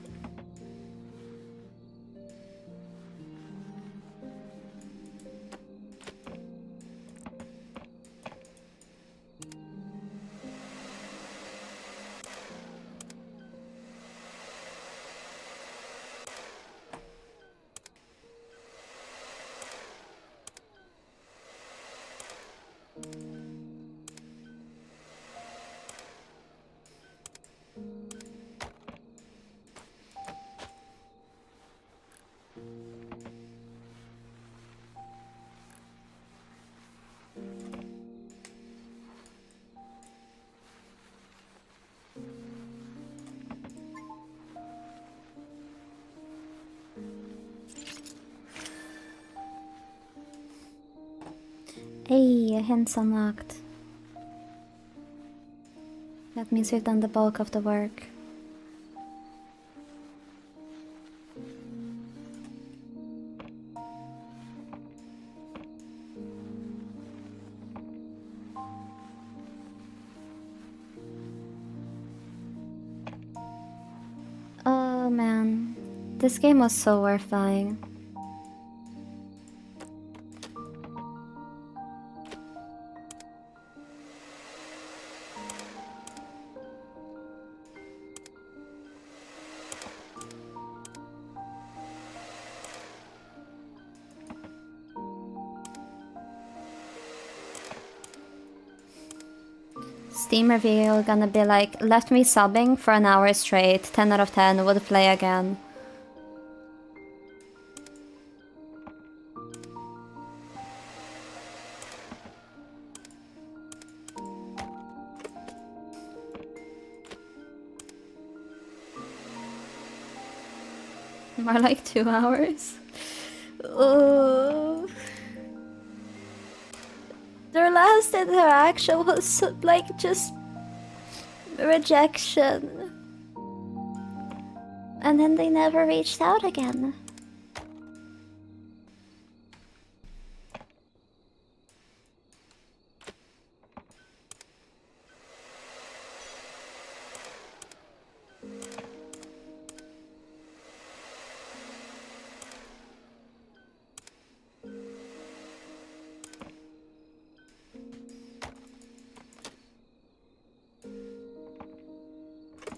Hey, a hint's unlocked. That means we've done the bulk of the work. Oh man, this game was so worth buying. Steam review gonna be like, left me sobbing for an hour straight, 10 out of 10, would play again. More like 2 hours. Oh. Their last interaction was so, like just rejection. And then they never reached out again.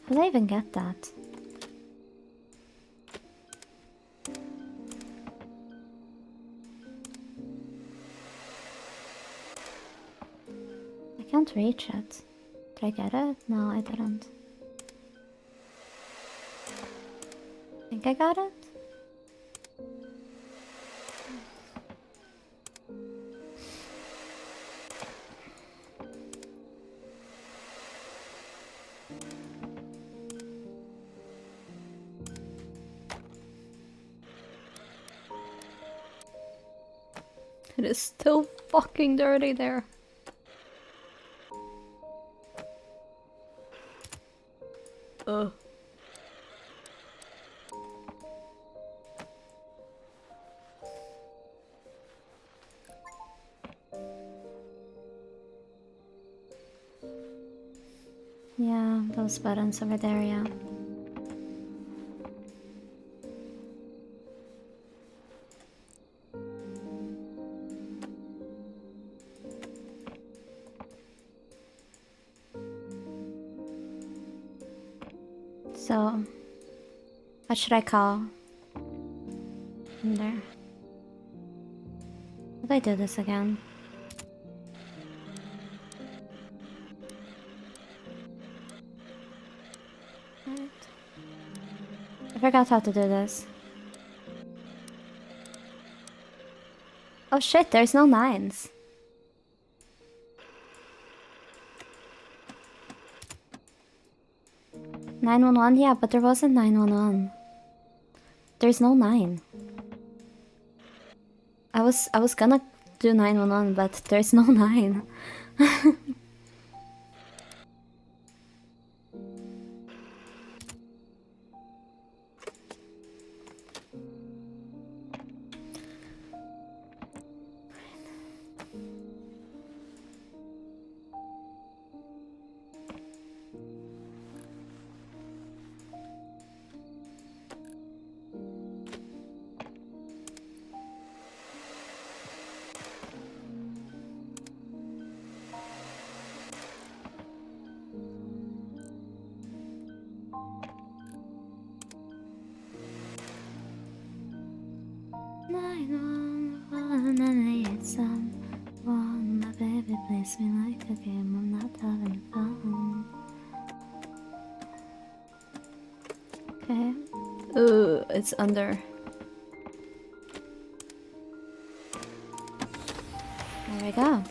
Did I even get that? I can't reach it. Did I get it? No, I didn't. I think I got it? It is still fucking dirty there. Ugh. Yeah, those buttons over there, yeah. So, what should I call? In there. How do I do this again? Right. I forgot how to do this. Oh shit, there's no 9s. "911?" Yeah, but there wasn't 911. There's no 9. I was gonna do 911, but there's no 9. "911, I need someone. My baby plays me like a game. I'm not having fun." Okay. Ooh, it's under. There we go.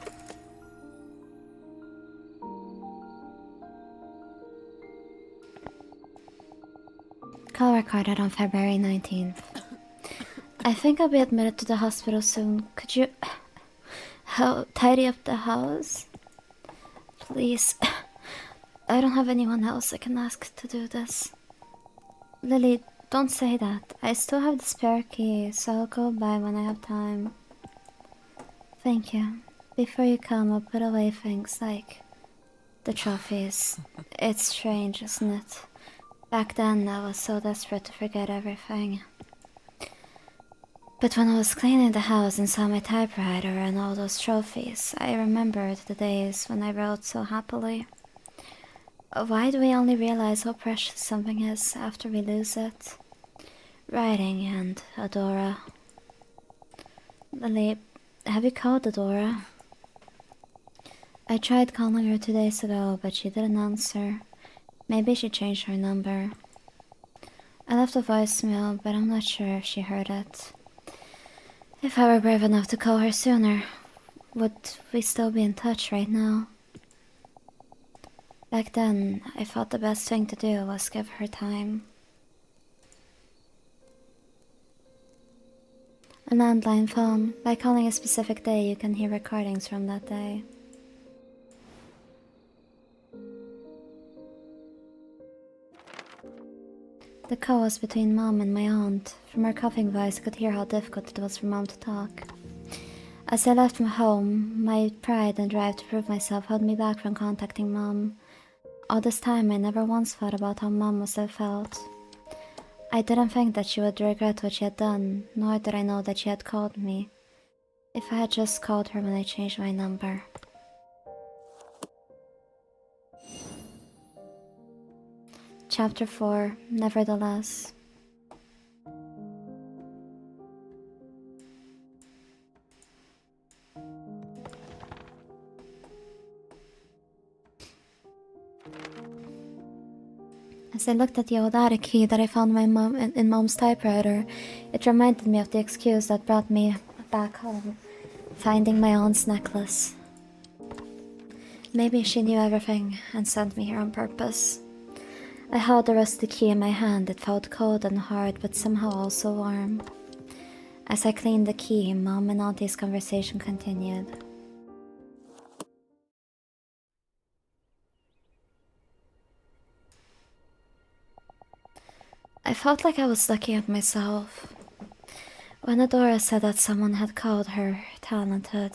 Call recorded on February 19th. I think I'll be admitted to the hospital soon. Could you tidy up the house? Please. I don't have anyone else I can ask to do this. Lily, don't say that. I still have the spare key, so I'll go by when I have time. Thank you. Before you come, I'll put away things like the trophies. It's strange, isn't it? Back then, I was so desperate to forget everything. But when I was cleaning the house and saw my typewriter and all those trophies, I remembered the days when I wrote so happily. Why do we only realize how precious something is after we lose it? Writing and Adora. Lily, have you called Adora? I tried calling her 2 days ago, but she didn't answer. Maybe she changed her number. I left a voicemail, but I'm not sure if she heard it. If I were brave enough to call her sooner, would we still be in touch right now? Back then, I thought the best thing to do was give her time. A landline phone. By calling a specific day, you can hear recordings from that day. The call was between Mom and my aunt. From her coughing voice, I could hear how difficult it was for Mom to talk. As I left my home, my pride and drive to prove myself held me back from contacting Mom. All this time, I never once thought about how Mom must have felt. I didn't think that she would regret what she had done, nor did I know that she had called me. If I had just called her when I changed my number. chapter 4, nevertheless. As I looked at the old attic key that I found in Mom's typewriter, it reminded me of the excuse that brought me back home, finding my aunt's necklace. Maybe she knew everything and sent me here on purpose. I held the rusty key in my hand. It felt cold and hard, but somehow also warm. As I cleaned the key, Mom and Auntie's conversation continued. I felt like I was looking at myself. When Adora said that someone had called her talented,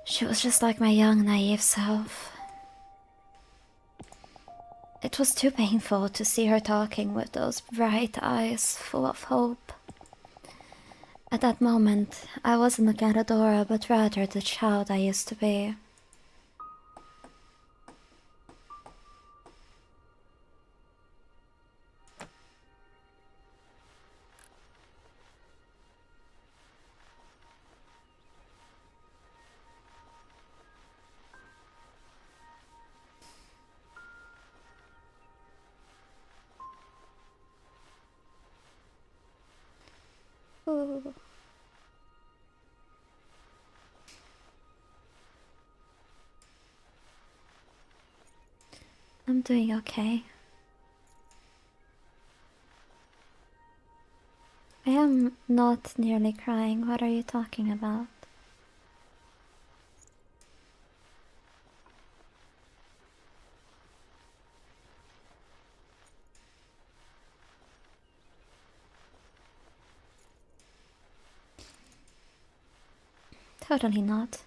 she was just like my young, naive self. It was too painful to see her talking with those bright eyes full of hope. At that moment, I wasn't looking at Adora, but rather the child I used to be. Ooh. I'm doing okay. I am not nearly crying. What are you talking about? Totally not.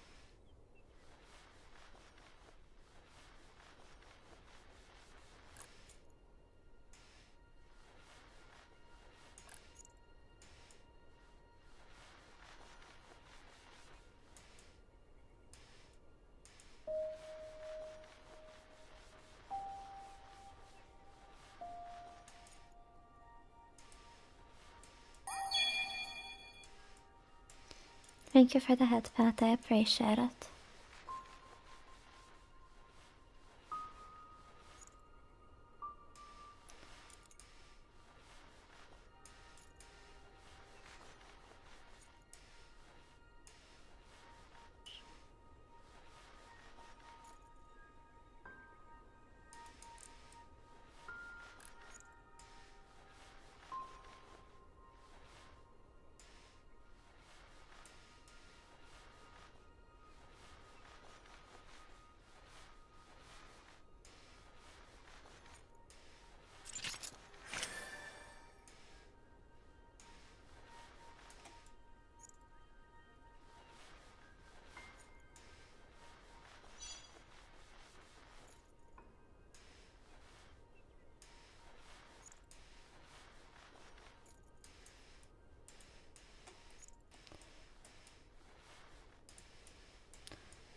Thank you for the head pat, I appreciate it.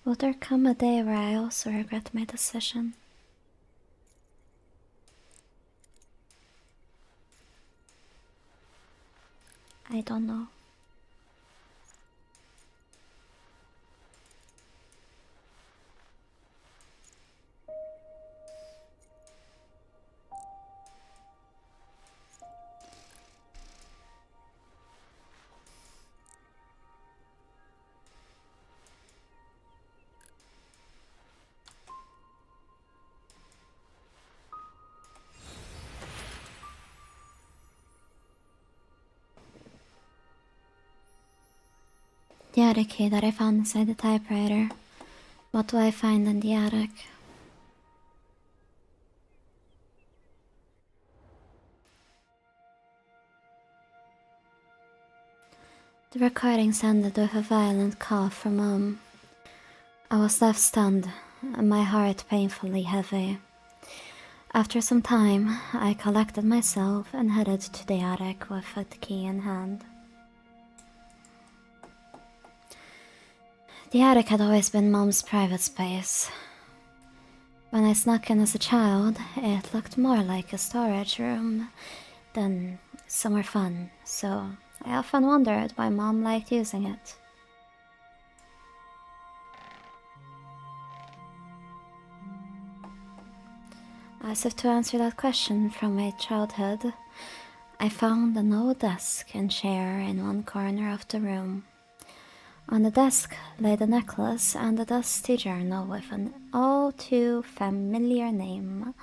Will there come a day where I also regret my decision? I don't know. The attic key that I found inside the typewriter. What do I find in the attic? The recordings ended with a violent cough from Mom. I was left stunned, and my heart painfully heavy. After some time, I collected myself and headed to the attic with the key in hand. The attic had always been Mom's private space. When I snuck in as a child, it looked more like a storage room than somewhere fun, so I often wondered why Mom liked using it. As if to answer that question from my childhood, I found an old desk and chair in one corner of the room. On the desk lay the necklace and a dusty journal with an all too familiar name.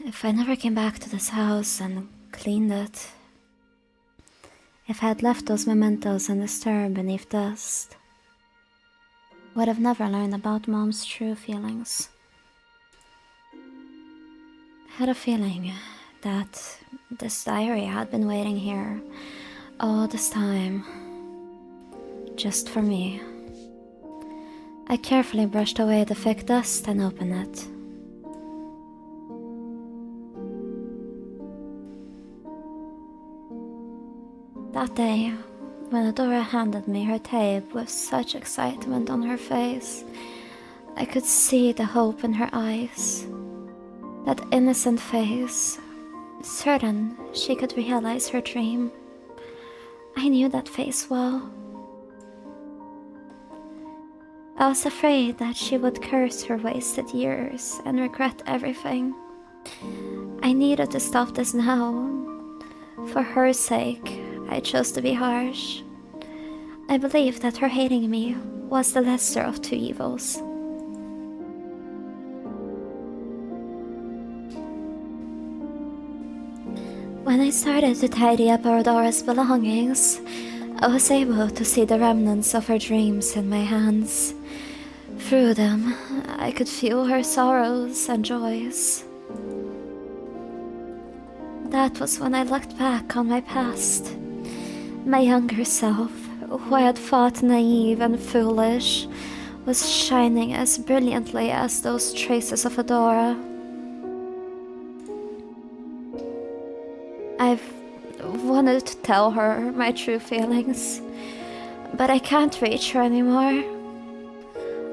If I never came back to this house and cleaned it, if I had left those mementos undisturbed beneath dust, would have never learned about Mom's true feelings. I had a feeling that this diary had been waiting here all this time, just for me. I carefully brushed away the thick dust and opened it. That day, when Adora handed me her tape with such excitement on her face, I could see the hope in her eyes. That innocent face, certain she could realize her dream. I knew that face well. I was afraid that she would curse her wasted years and regret everything. I needed to stop this now. For her sake, I chose to be harsh. I believed that her hating me was the lesser of two evils. When I started to tidy up Aurora's belongings, I was able to see the remnants of her dreams in my hands. Through them, I could feel her sorrows and joys. That was when I looked back on my past. My younger self, who I had thought naive and foolish, was shining as brilliantly as those traces of Adora. I've wanted to tell her my true feelings, but I can't reach her anymore.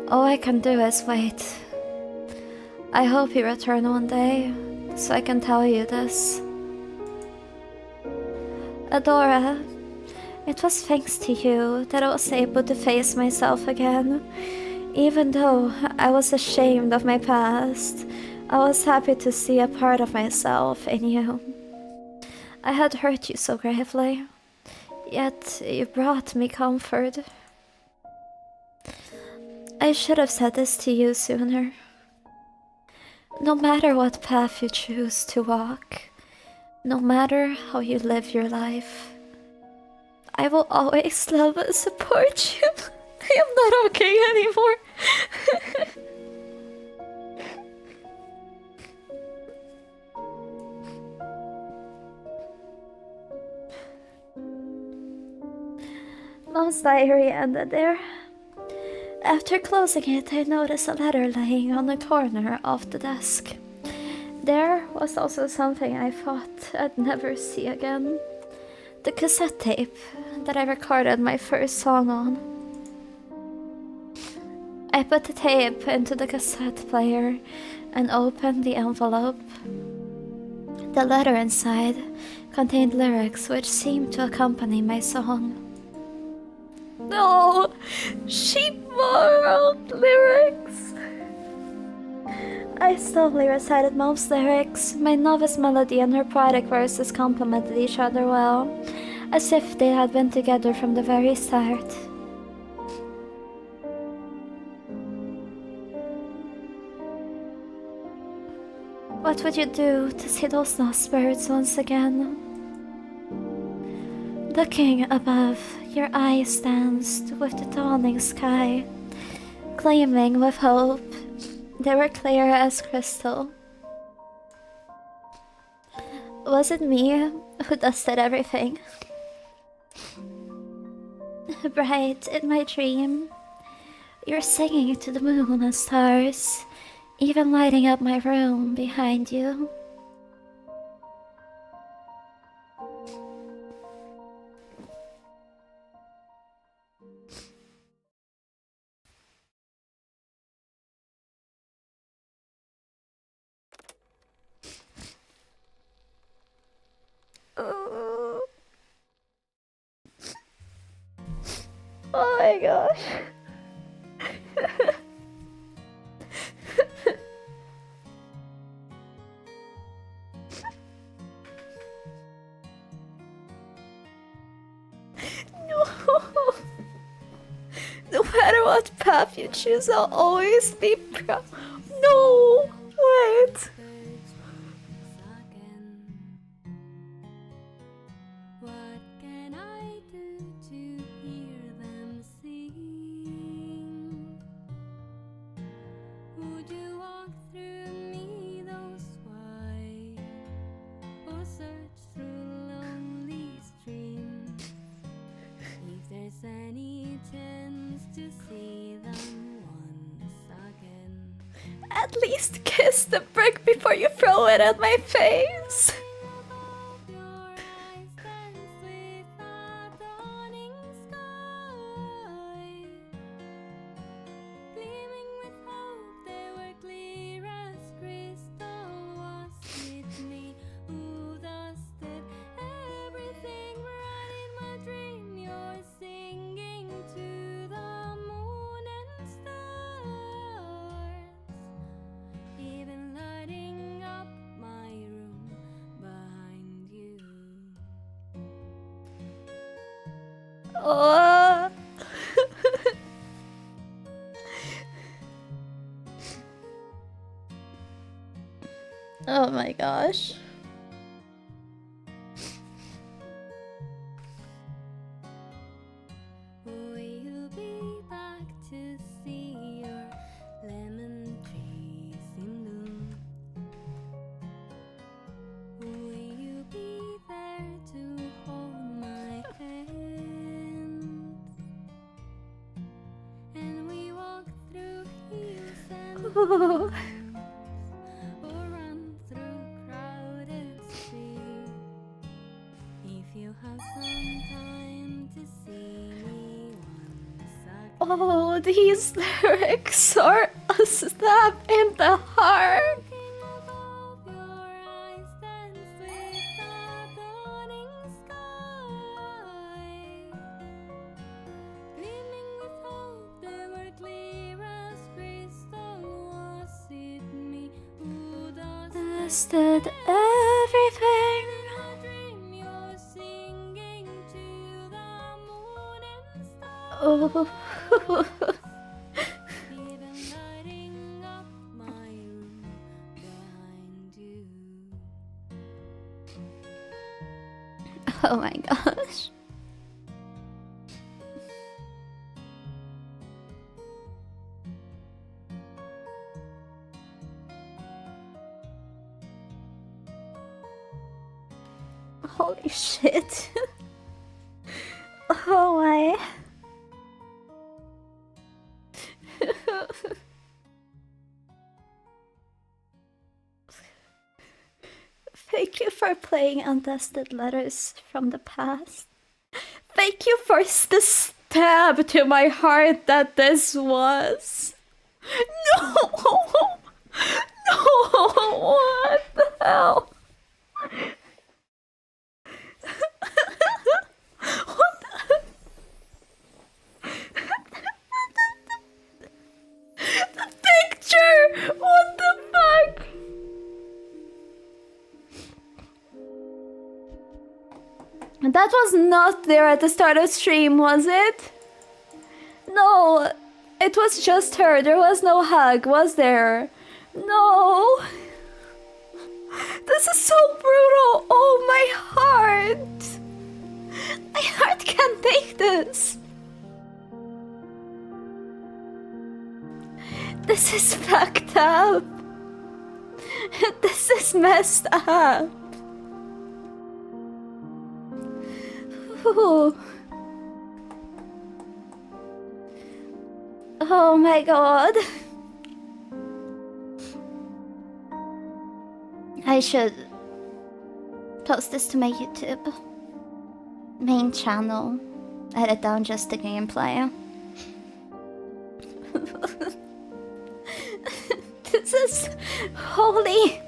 All I can do is wait. I hope you return one day, so I can tell you this. Adora, it was thanks to you that I was able to face myself again. Even though I was ashamed of my past, I was happy to see a part of myself in you. I had hurt you so gravely, yet you brought me comfort. I should have said this to you sooner. No matter what path you choose to walk, no matter how you live your life, I will always love and support you. I am not okay anymore. Mom's diary ended there. After closing it, I noticed a letter laying on the corner of the desk. There was also something I thought I'd never see again. The cassette tape that I recorded my first song on. I put the tape into the cassette player and opened the envelope. The letter inside contained lyrics which seemed to accompany my song. No! She borrowed lyrics! I slowly recited Mom's lyrics. My novice melody and her poetic verses complemented each other well, as if they had been together from the very start. What would you do to see those lost birds once again? Looking above, your eyes danced with the dawning sky, gleaming with hope. They were clear as crystal. Was it me who dusted everything? Bright in my dream, you're singing to the moon and stars, even lighting up my room behind you. Oh my gosh. No. No matter what path you choose, I'll always be proud. No! Wait! What can I do to hear them sing? Would you walk through me those wide, or search through lonely streams? If there's any chance to see them once again, At least kiss the brick before you throw it at my face. above your eyes dance with a dawning sky, gleaming with hope. They were clear as crystal. Was it me who dusted everything right in my dream? You're singing to the moon and stars, even lighting up my room behind you. Oh. Oh my gosh. Will you be back to see your lemon trees in bloom? Will you be there to hold my hand? And we walk through hills and Oh. or run through crowded streets. If you have some time to see me once again. Oh, these lyrics are a stab in the heart. Looking above your eyes dance with a dawning sky, gleaming with hope. They were clear as crystal. Was it me who Dusted everything. my dream? You're singing to the moon and stars, Oh. even lighting up my room behind you. Oh my gosh. Holy shit. Oh my. Thank you for playing Untested Letters from the Past. Thank you for the stab to my heart that this was. No! No! What the hell? What the picture! What the fuck? That was not there at the start of stream, was it? No, it was just her. There was no hug, was there? No. This is so brutal. Oh, my heart. My heart can't take this. This is fucked up. This is messed up. Ooh. Oh my god. I should post this to my YouTube main channel. Edit down just the gameplay. This is holy.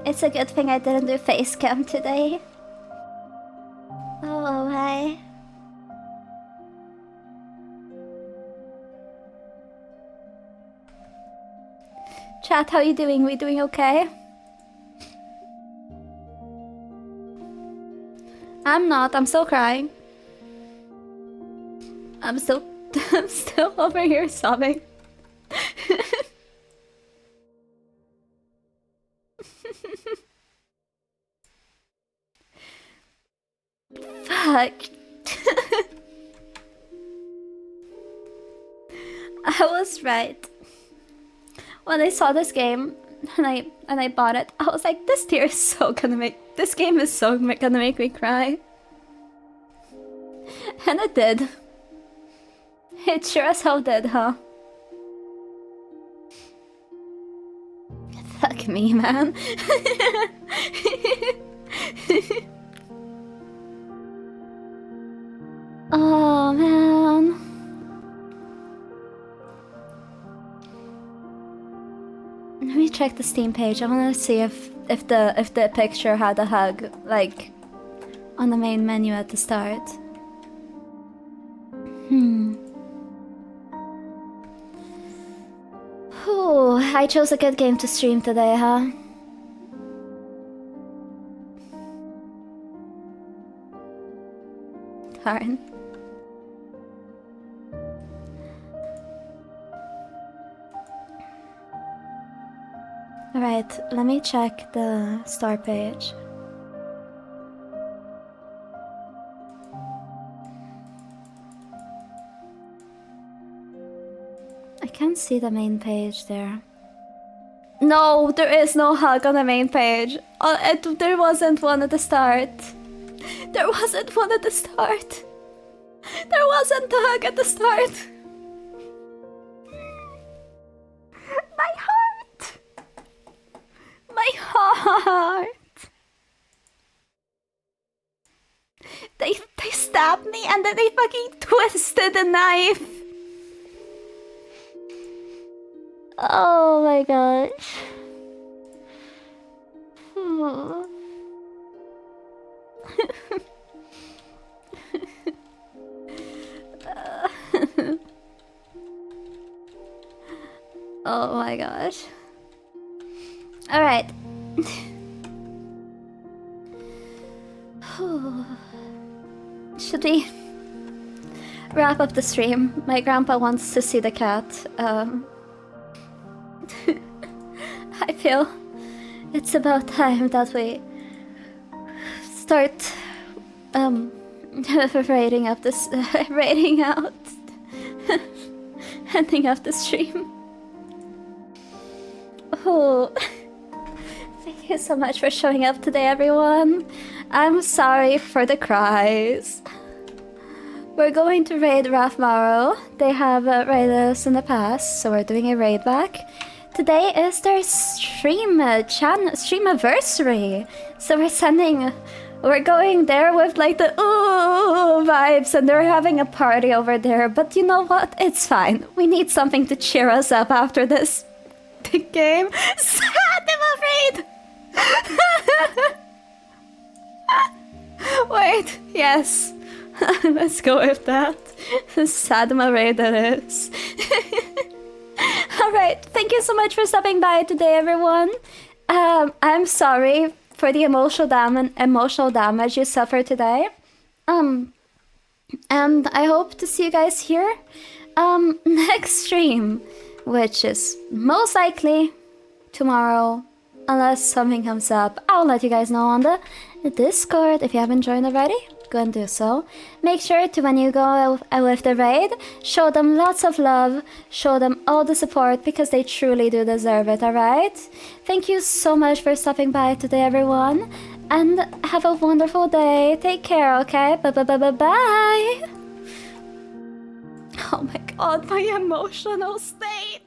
It's a good thing I didn't do face cam today. Oh, hi. Chat, how you doing? We doing okay? I'm not. I'm still crying. I'm still over here sobbing. Fuck. I was right. When I saw this game and I bought it, I was like, this game is so gonna make me cry. And it did. It sure as hell did, huh? Fuck me, man. Oh, man. Let me check the Steam page. I wanna see if the picture had a hug, like, on the main menu at the start. Ooh, I chose a good game to stream today, huh? Darn. Alright, let me check the store page. I can't see the main page there. No, there is no hug on the main page. There wasn't one at the start. There wasn't one at the start. There wasn't a hug at the start. My heart. My heart. They stabbed me and then they fucking twisted the knife. Oh my gosh. Oh my gosh. Alright. Should we wrap up the stream? My grandpa wants to see the cat. I feel it's about time that we start rating out ending up the stream. Oh, thank you so much for showing up today, everyone. I'm sorry for the cries. We're going to raid Rathmaro. They have raided us in the past, so we're doing a raid back. Today is their streamiversary, so we're going there with like the ooh vibes, and they're having a party over there. But you know what? It's fine. We need something to cheer us up after this big game. Sad, I'm afraid. Wait, yes. Let's go with that. Sad, I'm afraid that is. Alright, thank you so much for stopping by today, everyone. I'm sorry for the emotional damage you suffered today. And I hope to see you guys here next stream, which is most likely tomorrow, unless something comes up. I'll let you guys know on the Discord. If you haven't joined already, go and do so. Make sure to, when you go with the raid, show them lots of love, show them all the support, because they truly do deserve it, alright? Thank you so much for stopping by today, everyone, and have a wonderful day. Take care, okay? Bye. Oh my god, my emotional state.